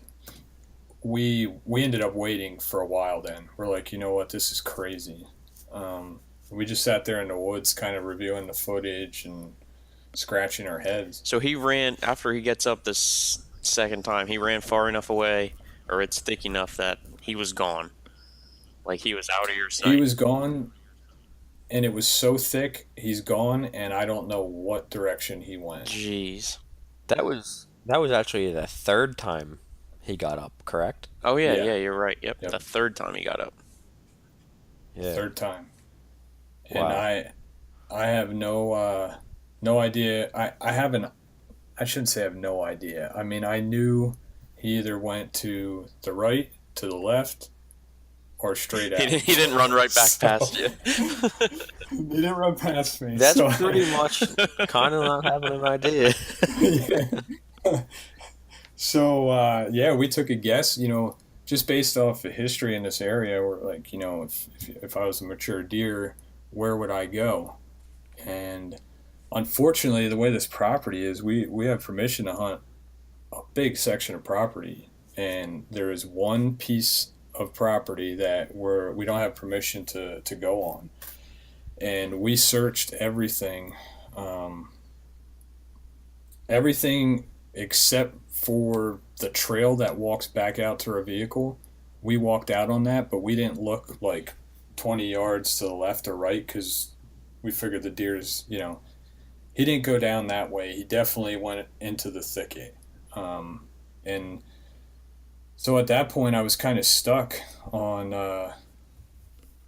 we ended up waiting for a while. Then we're like, you know what, this is crazy. We just sat there in the woods, kind of reviewing the footage and scratching our heads. So he ran, after he gets up this second time, he ran far enough away, or it's thick enough that he was gone. Like he was out of your He sight. was gone, and it was so thick. He's gone, and I don't know what direction he went. Jeez. That was actually the third time he got up, correct? Oh yeah, Yeah, yeah, you're right. Yep, yep, the third time he got up. Yeah. third time, and Wow. I have no idea. I haven't. I shouldn't say I have no idea. I mean, I knew he either went to the right, to the left, or straight He out. didn't run right back So past you. he didn't run past me. That's So pretty much kind of not having an idea. yeah. So yeah, we took a guess. Just based off the history in this area. We're like, if I was a mature deer, where would I go? And unfortunately, the way this property is, we have permission to hunt a big section of property, and there is one piece of property that we don't have permission to go on, and we searched everything, um, everything except for the trail that walks back out to our vehicle. We walked out on that, but we didn't look like 20 yards to the left or right because we figured the deer's, he didn't go down that way. He definitely went into the thicket. And so at that point, I was kind of stuck on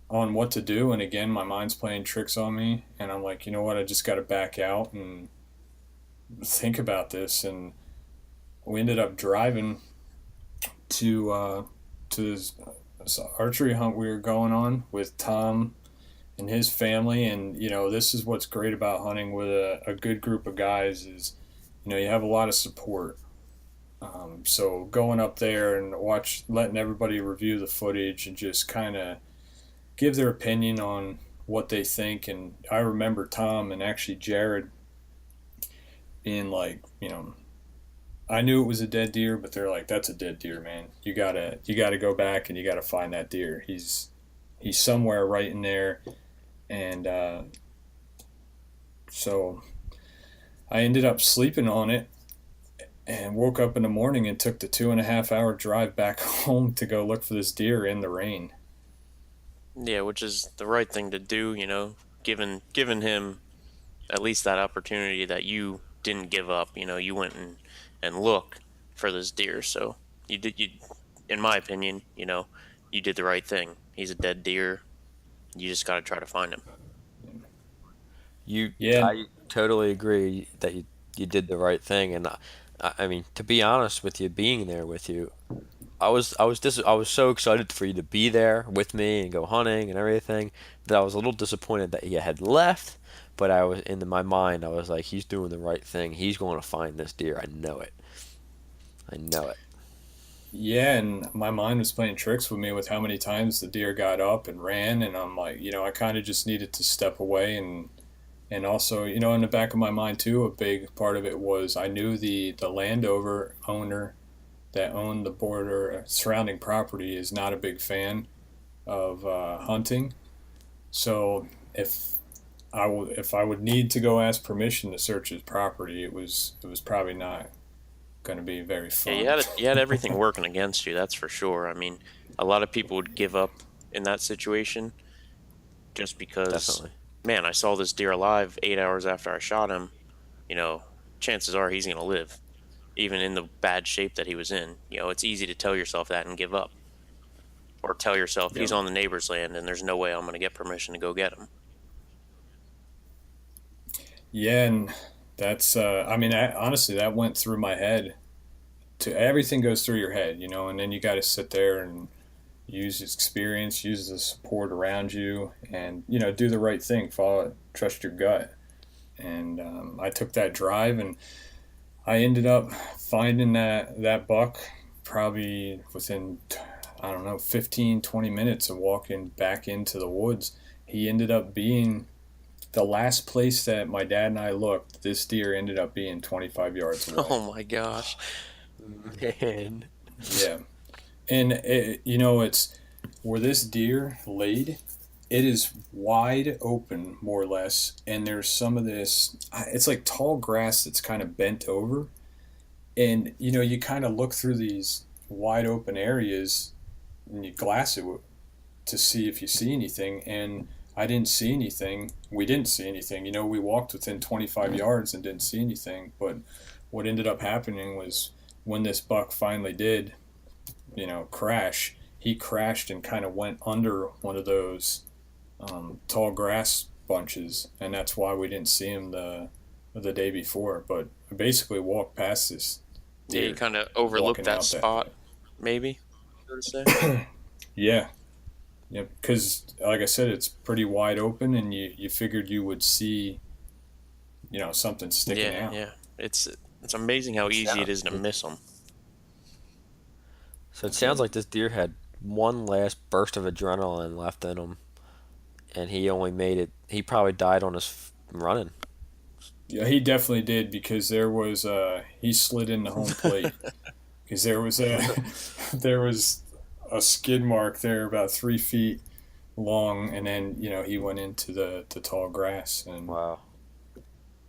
what to do. And again, my mind's playing tricks on me. And I'm like, you know what? I just got to back out and think about this. And we ended up driving to this archery hunt we were going on with Tom and his family. And this is what's great about hunting with a good group of guys is you have a lot of support. So going up there and letting everybody review the footage and just kind of give their opinion on what they think. And I remember Tom and actually Jared being like, I knew it was a dead deer, but they're like, that's a dead deer, man. You gotta go back and you gotta find that deer. He's somewhere right in there. And so I ended up sleeping on it and woke up in the morning and took the 2.5 hour drive back home to go look for this deer in the rain. Yeah, which is the right thing to do, given him at least that opportunity that you didn't give up. You went and looked for this deer. So you in my opinion, you did the right thing. He's a dead deer. You just got to try to find him. You, Yeah. I totally agree that you did the right thing, and I mean, to be honest with you, being there with you, I was so excited for you to be there with me and go hunting and everything that I was a little disappointed that you had left. But I was in my mind, I was like, he's doing the right thing. He's going to find this deer. I know it. I know it. Yeah, and my mind was playing tricks with me with how many times the deer got up and ran, and I'm like, I kind of just needed to step away, and also, in the back of my mind too, a big part of it was I knew the landowner owner that owned the border surrounding property is not a big fan of hunting. So if I would need to go ask permission to search his property, it was probably not going to be very Yeah, fun. you had everything working against you, that's for sure. I mean, a lot of people would give up in that situation just because, Definitely. man, I saw this deer alive 8 hours after I shot him. You know, chances are he's going to live, even in the bad shape that he was in. It's easy to tell yourself that and give up, or tell yourself Yeah. he's on the neighbor's land and there's no way I'm going to get permission to go get him. Yeah, and that's I mean, honestly, that went through my head. To everything goes through your head, and then you got to sit there and use experience, use the support around you, and do the right thing, follow, trust your gut. And I took that drive, and I ended up finding that buck probably within, I don't know, 15, 20 minutes of walking back into the woods. He ended up being the last place that my dad and I looked. This deer ended up being 25 yards away. Oh my gosh. Man. Yeah. And it's where this deer laid, it is wide open, more or less, and there's some of this, it's like tall grass that's kind of bent over, and you kind of look through these wide open areas and you glass it to see if you see anything, and I didn't see anything. We didn't see anything. We walked within 25 yards and didn't see anything, but what ended up happening was when this buck finally did, crash, he crashed and kind of went under one of those tall grass bunches, and that's why we didn't see him the day before. But I basically walked past this Yeah, deer, you kind of overlooked walking that out spot, maybe, so to say. Yeah, yeah, because like I said, it's pretty wide open, and you figured you would see, something sticking Yeah, out. yeah. It's amazing how easy it is to miss them. So it sounds like this deer had one last burst of adrenaline left in him, and he only made it. He probably died on his running. Yeah, he definitely did because there was he slid into home plate because there was a there was a skid mark there about 3 feet long, and then he went into the tall grass, and Wow.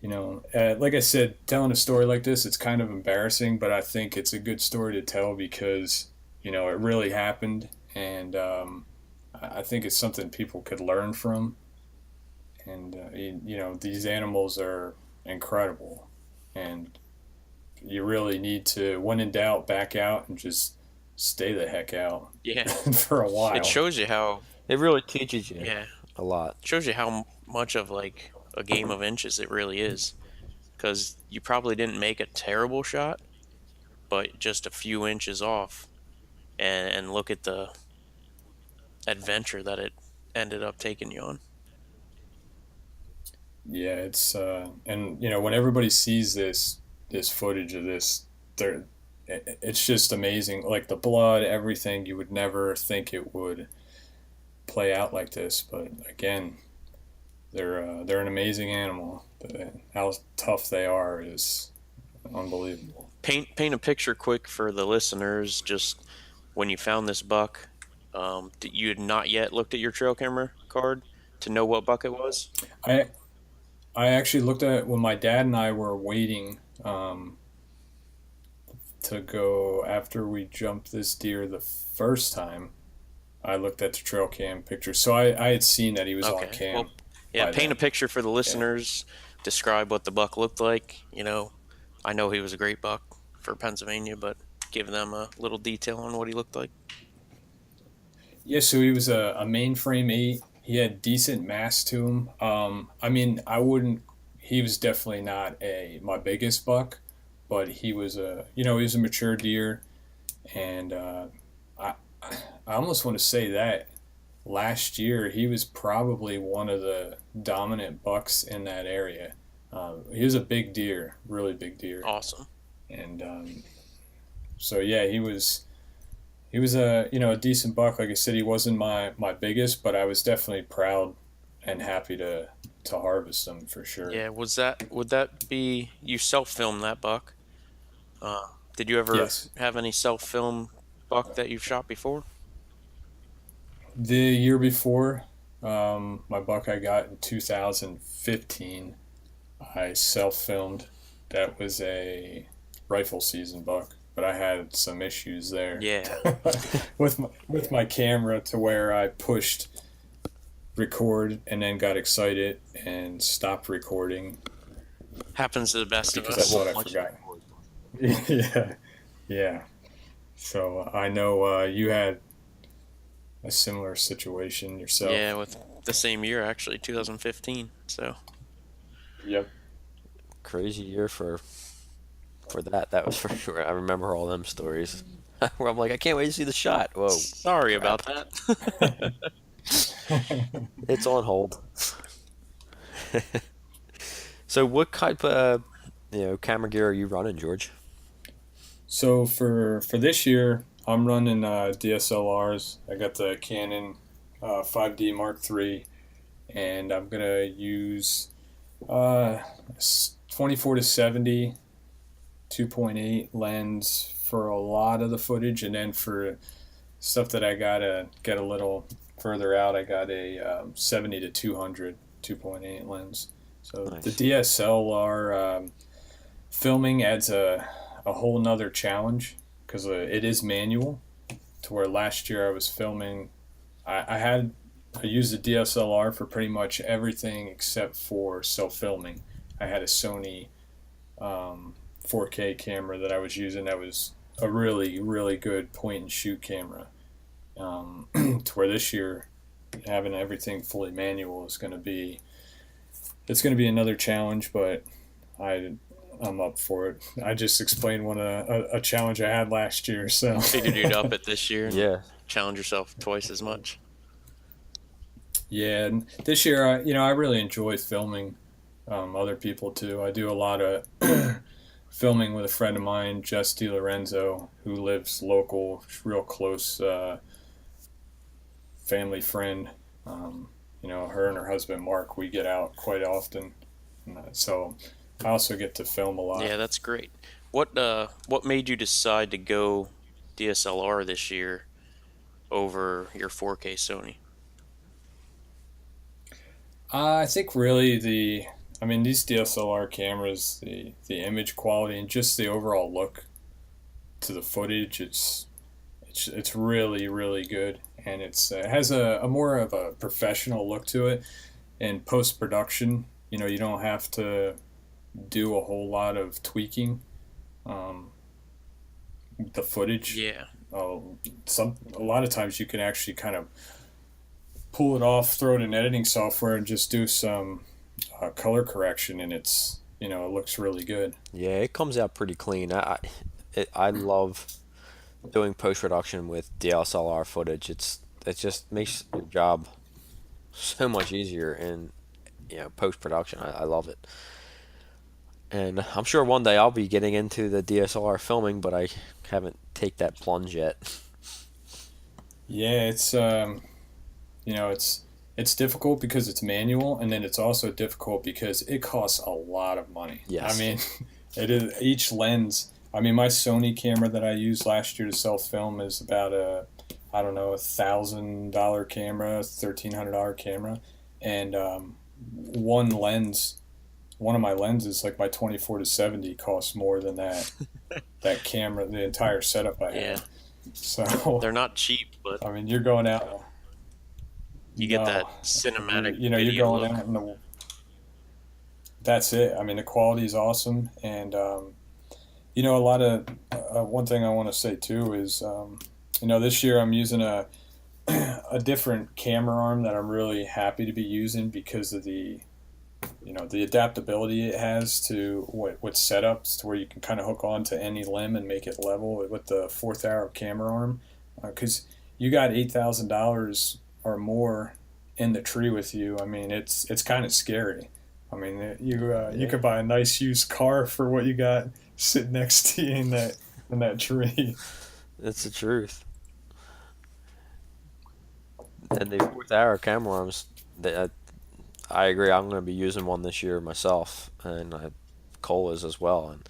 like I said, telling a story like this, it's kind of embarrassing, but I think it's a good story to tell because it really happened, and I think it's something people could learn from, and these animals are incredible, and you really need to, when in doubt, back out and just stay the heck out Yeah. for a It while. shows you how, It really teaches you yeah, a lot. shows you how much of like a game of inches it really is. Because you probably didn't make a terrible shot, but just a few inches off, and look at the adventure that it ended up taking you on. Yeah, it's and when everybody sees this footage of this, they're it's just amazing. Like the blood, everything, you would never think it would play out like this. But again, they're an amazing animal. How tough they are is unbelievable. Paint a picture quick for the listeners. Just when you found this buck, you had not yet looked at your trail camera card to know what buck it was. I I actually looked at it when my dad and I were waiting to go after we jumped this deer the first time. I looked at the trail cam picture, so I had seen that he was on Okay. cam Well, yeah, by paint a then. picture for the Yeah. listeners. Describe what the buck looked like. I know he was a great buck for Pennsylvania, but give them a little detail on what he looked like. Yeah, so he was a mainframe eight. He had decent mass to him. I mean, I wouldn't. He was definitely not a my biggest buck, but he was a mature deer, and I almost want to say that last year he was probably one of the dominant bucks in that area. He was a big deer, really big deer. Awesome. And so yeah, he was a decent buck. Like I said, he wasn't my biggest, but I was definitely proud and happy to harvest him for sure. Yeah, would that be you self-filmed that buck? Did you ever Yes. have any self-film buck that you've shot before? The year before, my buck I got in 2015, I self-filmed. That was a rifle season buck, but I had some issues there. Yeah. with my camera, to where I pushed record and then got excited and stopped recording Happens to the best of because us. that's what I forgot. Yeah. So I know you had a similar situation yourself. Yeah, with the same year actually, 2015. So Yep. Crazy year for that. That was for sure. I remember all them stories where I'm like, I can't wait to see the shot. Whoa, sorry about that. it's on hold. So what type of camera gear are you running, George? So for this year, I'm running DSLRs. I got the Canon 5D Mark III, and I'm gonna use 24 to 70 2.8 lens for a lot of the footage, and then for stuff that I gotta get a little further out, I got a 70 to 200 2.8 lens. So Nice. the DSLR filming adds a whole nother challenge because it is manual. To where last year I was filming, I used the DSLR for pretty much everything except for self-filming. I had a Sony 4K camera that I was using that was a really, really good point and shoot camera. To where this year having everything fully manual is going to be another challenge, but I'm up for it. I just explained a challenge I had last year, so Figured you'd up it this year and Yeah. challenge yourself twice as much. yeah. And this year, I really enjoy filming other people too. I do a lot of filming with a friend of mine, Jess DiLorenzo, who lives local, real close family friend. Her and her husband Mark, we get out quite often, so I also get to film a lot. Yeah, that's great. What made you decide to go DSLR this year over your 4K Sony? I think really these DSLR cameras, the image quality and just the overall look to the footage, it's really, really good, and it has a more of a professional look to it. In post-production, you don't have to do a whole lot of tweaking the footage. Yeah. A lot of times you can actually kind of pull it off, throw it in editing software, and just do some color correction, and it looks really good. Yeah, it comes out pretty clean. I love doing post-production with DSLR footage. It just makes your job so much easier in post-production. I love it. And I'm sure one day I'll be getting into the DSLR filming, but I haven't take that plunge yet. Yeah, it's difficult because it's manual, and then it's also difficult because it costs a lot of money. Yes. I mean, it is each lens. I mean, my Sony camera that I used last year to self-film is about $1,000 camera, $1,300 camera, and one of my lenses, like my 24 to 70, costs more than that camera, the entire setup I Yeah. have. So They're not cheap, but I mean, you're going out. you get No. that cinematic You're video going look. out that's it. I mean, the quality is awesome, and a lot of one thing I want to say too is this year I'm using a different camera arm that I'm really happy to be using because of the the adaptability it has to what setups to where you can kind of hook on to any limb and make it level with the fourth arrow camera arm, because you got $8,000 or more in the tree with you. I mean, it's kind of scary. I mean, you could buy a nice used car for what you got sitting next to you in that tree. That's the truth. And the fourth arrow camera arms, I agree. I'm going to be using one this year myself, and Cole is as well. And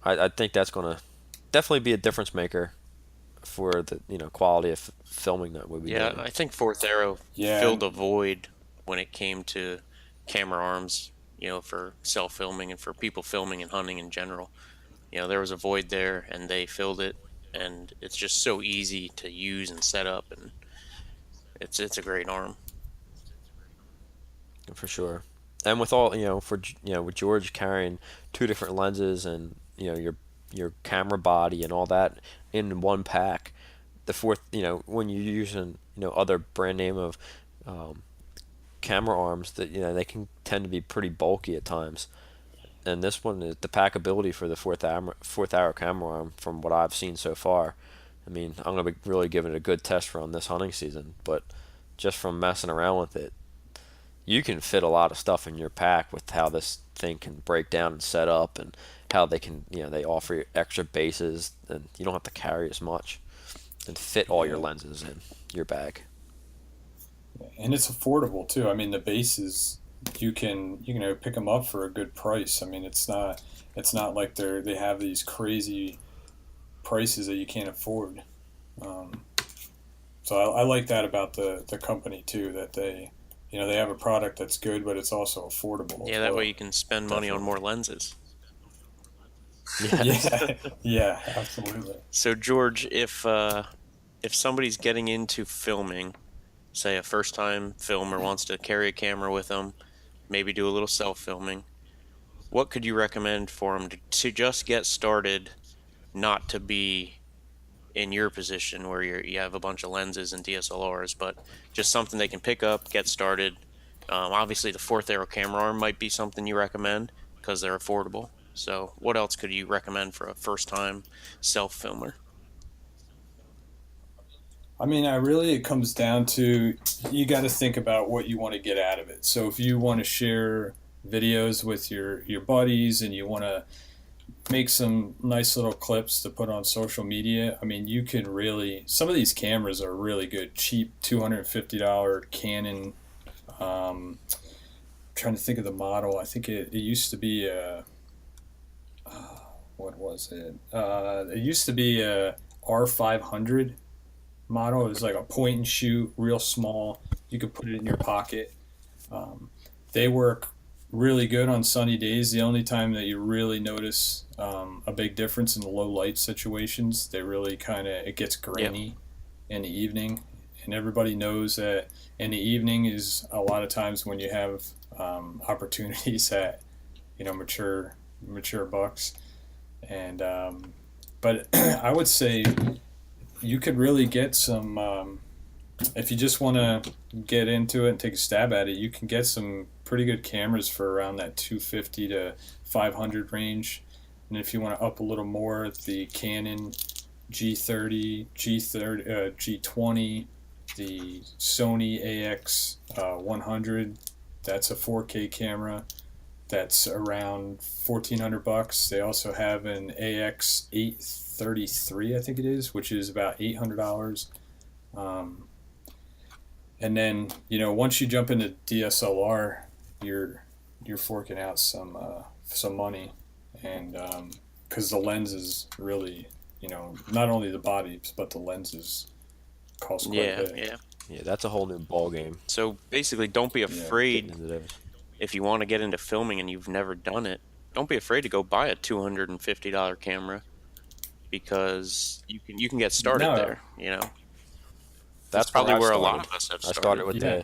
I think that's going to definitely be a difference maker for the quality of filming that we'll be Yeah, doing. I think Fourth Arrow Yeah, filled a void when it came to camera arms, for self filming and for people filming and hunting in general. There was a void there, and they filled it, and it's just so easy to use and set up, and it's a great arm. For sure. And with all, with George carrying two different lenses and, your camera body and all that in one pack, the fourth, when you're using, other brand name of camera arms that, they can tend to be pretty bulky at times. And this one, the packability for the fourth arrow camera arm, from what I've seen so far, I mean, I'm going to be really giving it a good test run this hunting season, but just from messing around with it, you can fit a lot of stuff in your pack with how this thing can break down and set up, and how they can, they offer you extra bases, and you don't have to carry as much, and fit all your yeah, lenses in your bag. and it's affordable too. I mean, the bases you can pick them up for a good price. I mean, it's not like they have these crazy prices that you can't afford. Um, so I like that about the company too, that they have a product that's good, but it's also affordable Yeah, as that way well. you can spend money on Definitely. more lenses. Yes. Yeah, yeah, absolutely. So George, if somebody's getting into filming, say a first time filmer wants to carry a camera with them, maybe do a little self filming, what could you recommend for them to just get started, not to be in your position where you have a bunch of lenses and DSLRs, but just something they can pick up, get started. Obviously, the fourth arrow camera arm might be something you recommend because they're affordable. So, what else could you recommend for a first time self filmer? I mean, it comes down to, you got to think about what you want to get out of it. So if you want to share videos with your buddies and you want to make some nice little clips to put on social media, I mean, you can really, some of these cameras are really good, cheap $250 Canon. Trying to think of the model. I think it used to be what was it? It used to be a R500 model. It was like a point and shoot, real small. You could put it in your pocket. Um, they work really good on sunny days. The only time that you really notice a big difference in the low light situations, they really it gets Yep. grainy in the evening. And everybody knows that in the evening is a lot of times when you have opportunities at mature bucks. And but I would say you could really get some, if you just want to get into it and take a stab at it, you can get some pretty good cameras for around that 250 to 500 range. And if you want to up a little more, the Canon G30, G20, the Sony AX 100, that's a 4K camera. That's around $1,400. They also have an AX 833, I think it is, which is about $800. Um, and then once you jump into DSLR, you're forking out some money, and because the lenses really, not only the bodies but the lenses cost quite a Yeah, bit. yeah. Yeah, that's a whole new ball game, So basically, don't be Yeah. getting afraid into those. if you want to get into filming and you've never done it. Don't be afraid to go buy a $250 camera because you can get started No, there. That's That's where probably I where a lot started. of us have I started started. with yeah,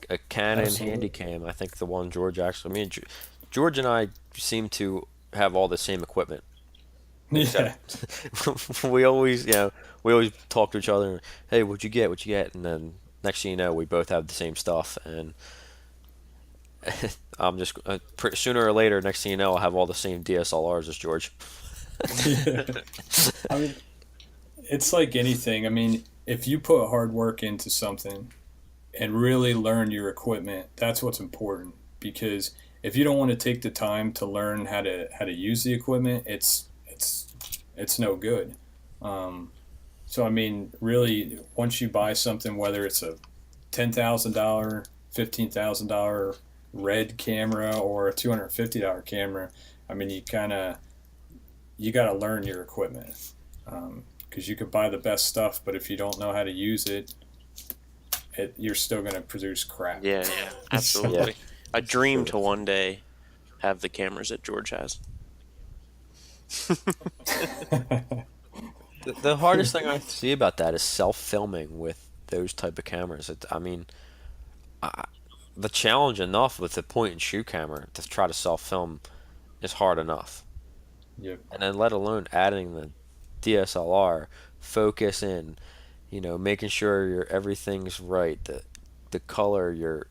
a Canon absolutely. Handycam. I think the one George actually, me and George and I seem to have all the same equipment, Yeah. except we always talk to each other. And, hey, what'd you get? What'd you get? And then next thing you know, we both have the same stuff, and I'm just sooner or later, next thing you know, I'll have all the same DSLRs as George. Yeah. I mean, it's like anything. I mean, if you put hard work into something and really learn your equipment, that's what's important. Because if you don't want to take the time to learn how to use the equipment, it's no good. Um, so I mean, really, once you buy something, whether it's a $10,000, $15,000 red camera or a $250 camera, I mean, you got to learn your equipment, because you could buy the best stuff, but if you don't know how to use it, you're still going to produce crap. Yeah, absolutely. I dream to one day have the cameras that George has. The hardest thing I see about that is self-filming with those type of cameras. I mean, the challenge enough with the point and shoot camera to try to self-film is hard enough. Yep. And then let alone adding the DSLR, focus in, making sure everything's right, the color, your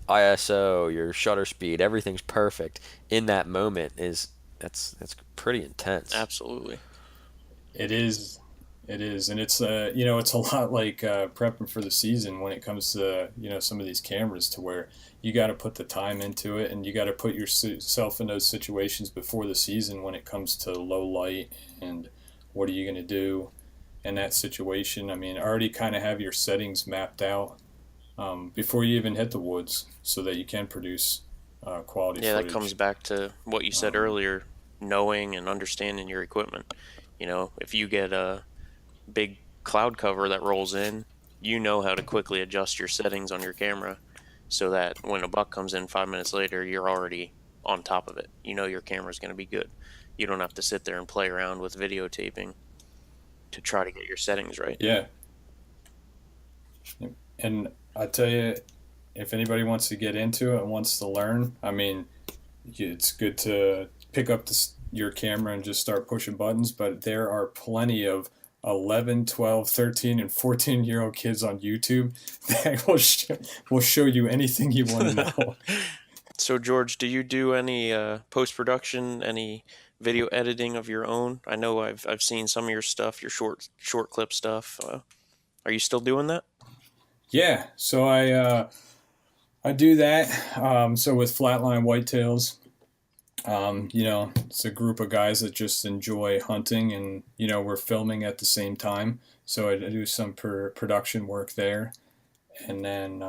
ISO, your shutter speed, everything's perfect in that moment that's pretty intense. Absolutely. It is. It is, and it's a lot like prepping for the season when it comes to some of these cameras, to where you got to put the time into it, and you got to put yourself in those situations before the season when it comes to low light and what are you going to do in that situation. I mean, already kind of have your settings mapped out before you even hit the woods, so that you can produce quality Yeah, footage. that comes back to what you said earlier, knowing and understanding your equipment. If you get a big cloud cover that rolls in, you know how to quickly adjust your settings on your camera so that when a buck comes in 5 minutes later, you're already on top of it. You know your camera's going to be good. You don't have to sit there and play around with videotaping to try to get your settings right. Yeah. And I tell you, if anybody wants to get into it and wants to learn, I mean, it's good to pick up your camera and just start pushing buttons, but there are plenty of 11, 12, 13, and 14-year-old kids on YouTube that will show you anything you want to know. So, George, do you do any post-production, any video editing of your own? I know I've seen some of your stuff, your short clip stuff. Are you still doing that? Yeah, so I do that. So with Flatline Whitetails, it's a group of guys that just enjoy hunting, and we're filming at the same time. So I do some production work there, and then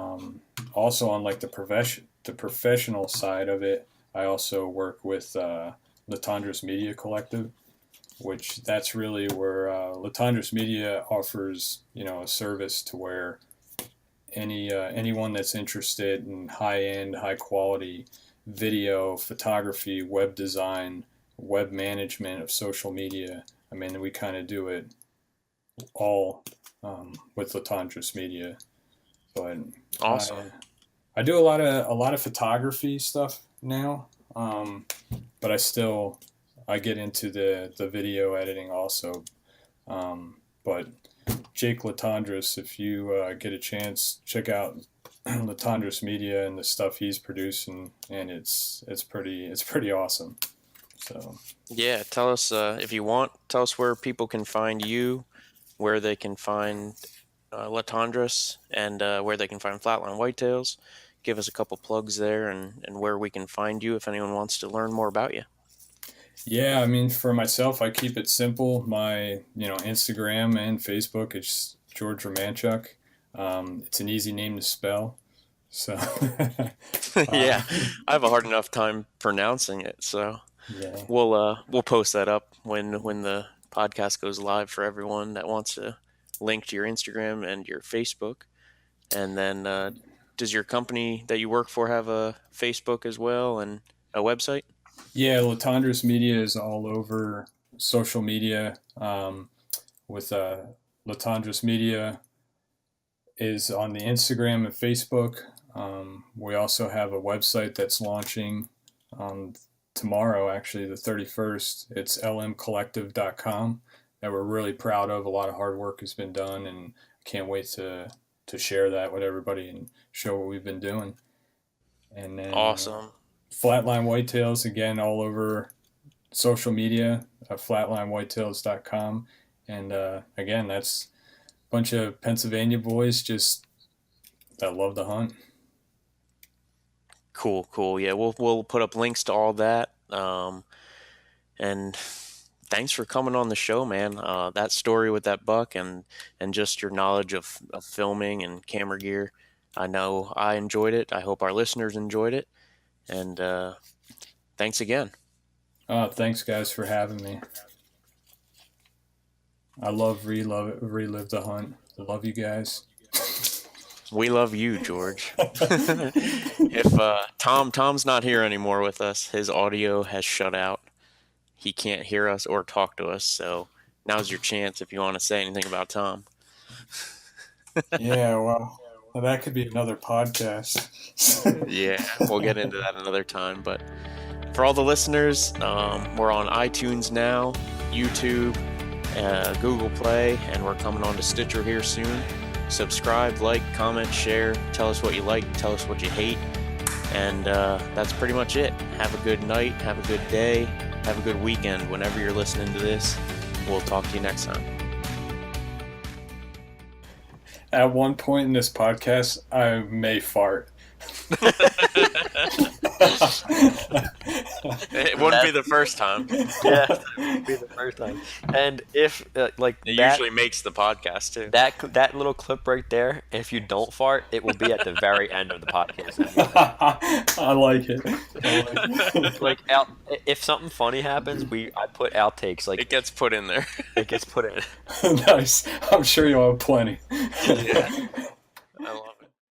also on like the professional side of it, I also work with Latondras Media Collective, which that's really where Latondras Media offers a service to where anyone that's interested in high-end, high-quality video, photography, web design, web management of social media. I mean, we kind of do it all with Latondras Media. But Awesome. I do a lot of photography stuff now, but I get into the video editing also. But Jake Latondras, if you get a chance, check out Latondras Media and the stuff he's producing, and it's pretty awesome. So Yeah, tell us if you want. Tell us where people can find you, where they can find Latondras, and where they can find Flatline Whitetails. Give us a couple plugs there, and where we can find you if anyone wants to learn more about you. yeah, I mean, for myself, I keep it simple. My Instagram and Facebook, it's George Romanczuk. It's an easy name to spell. So Yeah, I have a hard enough time pronouncing it, so yeah. we'll post that up when the podcast goes live for everyone that wants to link to your Instagram and your Facebook. And then does your company that you work for have a Facebook as well and a website? Yeah, Latondras Media is all over social media. With Latondras Media is on the Instagram and Facebook. We also have a website that's launching tomorrow, actually, the 31st. It's lmcollective.com that we're really proud of. A lot of hard work has been done, and can't wait to share that with everybody and show what we've been doing. And then Awesome. Flatline Whitetails, again, all over social media, flatlinewhitetails.com. And again, that's a bunch of Pennsylvania boys just that love to hunt. Cool. Yeah, we'll put up links to all that. And thanks for coming on the show, man. That story with that buck and just your knowledge of filming and camera gear. I know I enjoyed it. I hope our listeners enjoyed it. And thanks again. Thanks, guys, for having me. I love Relive the Hunt. I love you guys. We love you, George. If Tom's not here anymore with us, his audio has shut out. He can't hear us or talk to us, so now's your chance if you want to say anything about Tom. Yeah, well, that could be another podcast. Yeah, we'll get into that another time. But for all the listeners, we're on iTunes now, YouTube, Google Play, and we're coming on to Stitcher here soon. Subscribe, like, comment, share, tell us what you like, tell us what you hate. And that's pretty much it. Have a good night, have a good day, have a good weekend whenever you're listening to this. We'll talk to you next time. At one point in this podcast, I may fart. It wouldn't be the first time. Yeah, it would be the first time. And if like It that, usually makes the podcast too. that little clip right there, if you don't fart, it will be at the very end of the podcast. I like it. Like if something funny happens, I put outtakes. Like It gets put in there. it gets put in. Nice. I'm sure you'll have plenty. Yeah. I love